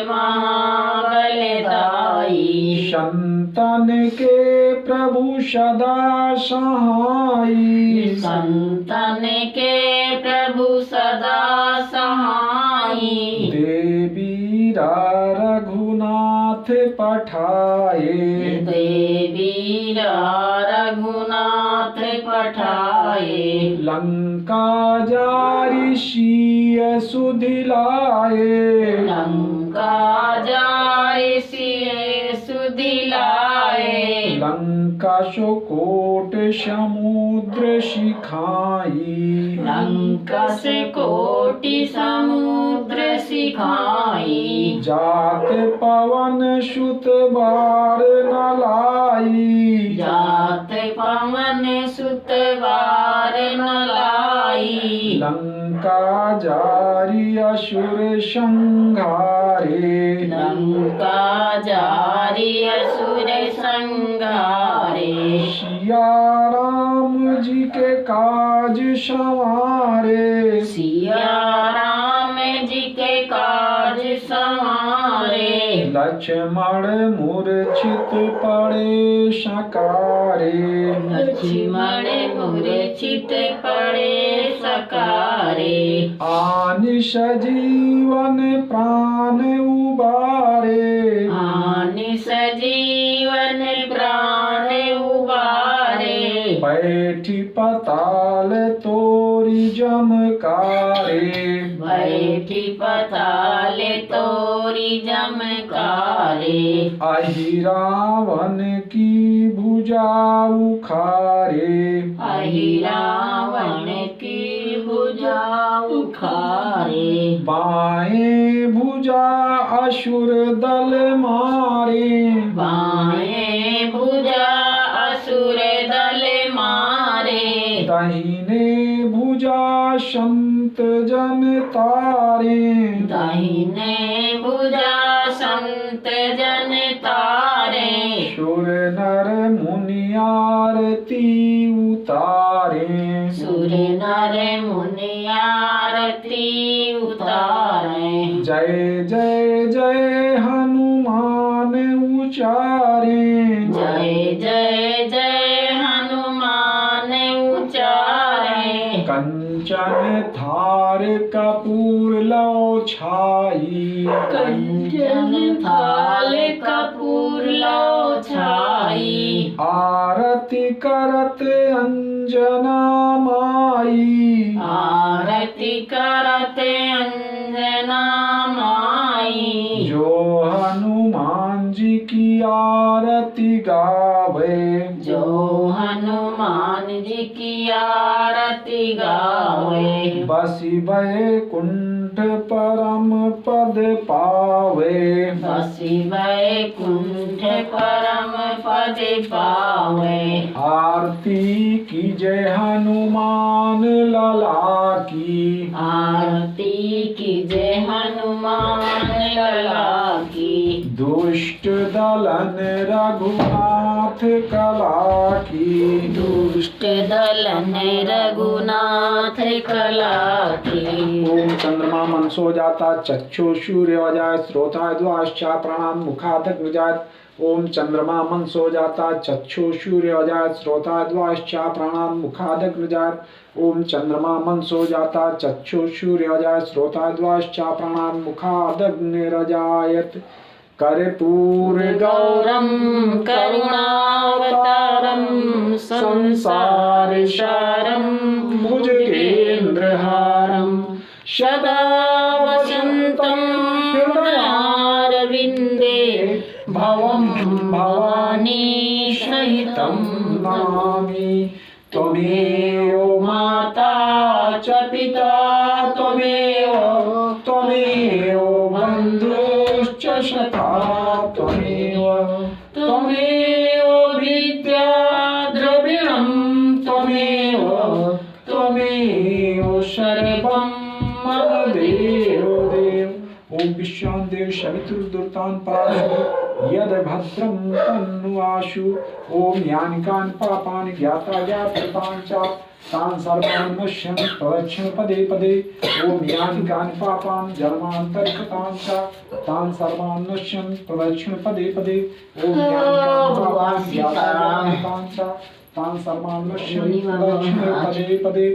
महाबलदाई संतन के प्रभु सदा सहाई संतन के प्रभु सदा सहाई देवी रघुनाथ पठाए देवी रघुनाथ पठाए लंका जारी शीय सुधिलाए लंका जारि सिए सुधिलाए लंका शोकोट समुद्र शिखाई लंका से कोटि समुद्र सिखाई जात पवन सुत बार न लाई जात पवन सुत बार न लाई लंका जारी असुर संघारे लंका जारी असुर संगारे सिया राम जी के काज संवारे सिया राम जी के काज संवारे लक्ष्मण मूर्छित पड़े सकारे लक्ष्मण मूर्छित पड़े सकारे आनि सजीवन प्राण उबारे आनि सजीवन प्राण उबारे बैठी पताल तोरी जमकारे बैठी पताल तोरी जमकारे अहि रावण की भुजा उखारे अहि रावण की भुज भुजा उखारे बाएं भुजा असुर दल मारे बाएं भुजा असुर दल मारे दाहिने भुजा संत जन तारे दाहिने भुजा संत जन तारे सुर नर मुनि आरती उतारे सुर नर मुनि आरती उतारे जय जय जय हनुमान उचारे जय जय जय हनुमान उचारे कंचन थार कपूर लो छाई कंचन थाल कपूर लो छाई आरती करत अंजना माई आरती करत अंजना माई जो हनुमान जी की आरती गावे जो हनुमान जी की आरती गावे बसी वैकुंठ परम पद पावे बसी वैकुंठ परम पद पावे आरती की जय हनुमान लला की आरती की जय हनुमान लला की दुष्ट दलन रघुनाथ कला की दुष्ट दलन रघुनाथ कला की ओम चंद्रमा मनसो जाता चक्षु सूर्य जाय श्रोता द्वाश्चा प्राणान मुखादग्न जात ओम चंद्रमा मनसो जाता चक्षु सूर्य जात श्रोता द्वाश्चा प्राणान मुखादग्न जात ओम चंद्रमा मनसो जाता चक्षु सूर्य जात श्रोता द्वाश्चा प्राणान मुखादग्न रजायत कर्पूर गौरम करुणावतारम संसार सारम भुजगेन्द्रहारम सदा वसन्तं हृदयारविन्दे भवं भवानी सहितं नमामि त्वमेव माता च पिता त्वमेव बन्धुश्च सखा त्वमेव विद्या द्रविणं त्वमेव सर्वं मम देव ओम विश्वान्देव सवितुर्दुर्तान् पाशु यद भद्रं तन्नुआशु ओम यानिकान् पापानि ज्ञाता ज्ञातृतान् च तान् सर्वान् नश्यन् प्रदक्षिण पदे पदे ओम यानिकान् पापान् जन्मान्तरिकृतान् च तान् सर्वान् नश्यन् प्रदक्षिण पदे पदे ओम यानिकान् पापान् ज्ञाता ज्ञातृतान् च तान् सर्वान् नश्यन् प्रदक्षिण पदे पदे।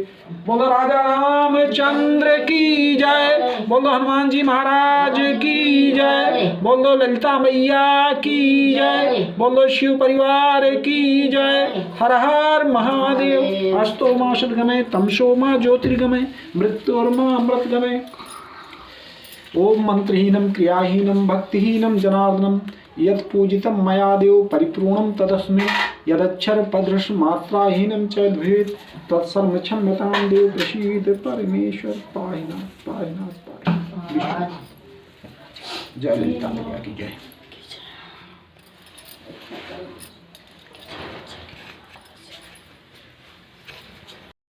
बोलो राजा रामचंद्र की जय, बोलो हनुमान जी महाराज की जय, बोलो ललिता मैया की जय, बोलो शिव परिवार की जय। हर हर महादेव। अस्तो मां सद्गमय तमसो मां ज्योतिर्गमय मृत्योर्मा अमृतगमय। ओम मंत्रहीनम क्रियाहीनम भक्तिहीनम जनार्दनम यत् पूजितं मया देव परिपूर्णं तदस्मै यदक्षर पदृश मात्राहीनं च द्वेत तत्सर्व क्षम्यतां देव प्रसीद परमेश्वर पाहिनाथ पाहिनाथ पाहिनाथ। जय ललिता मैया की जय।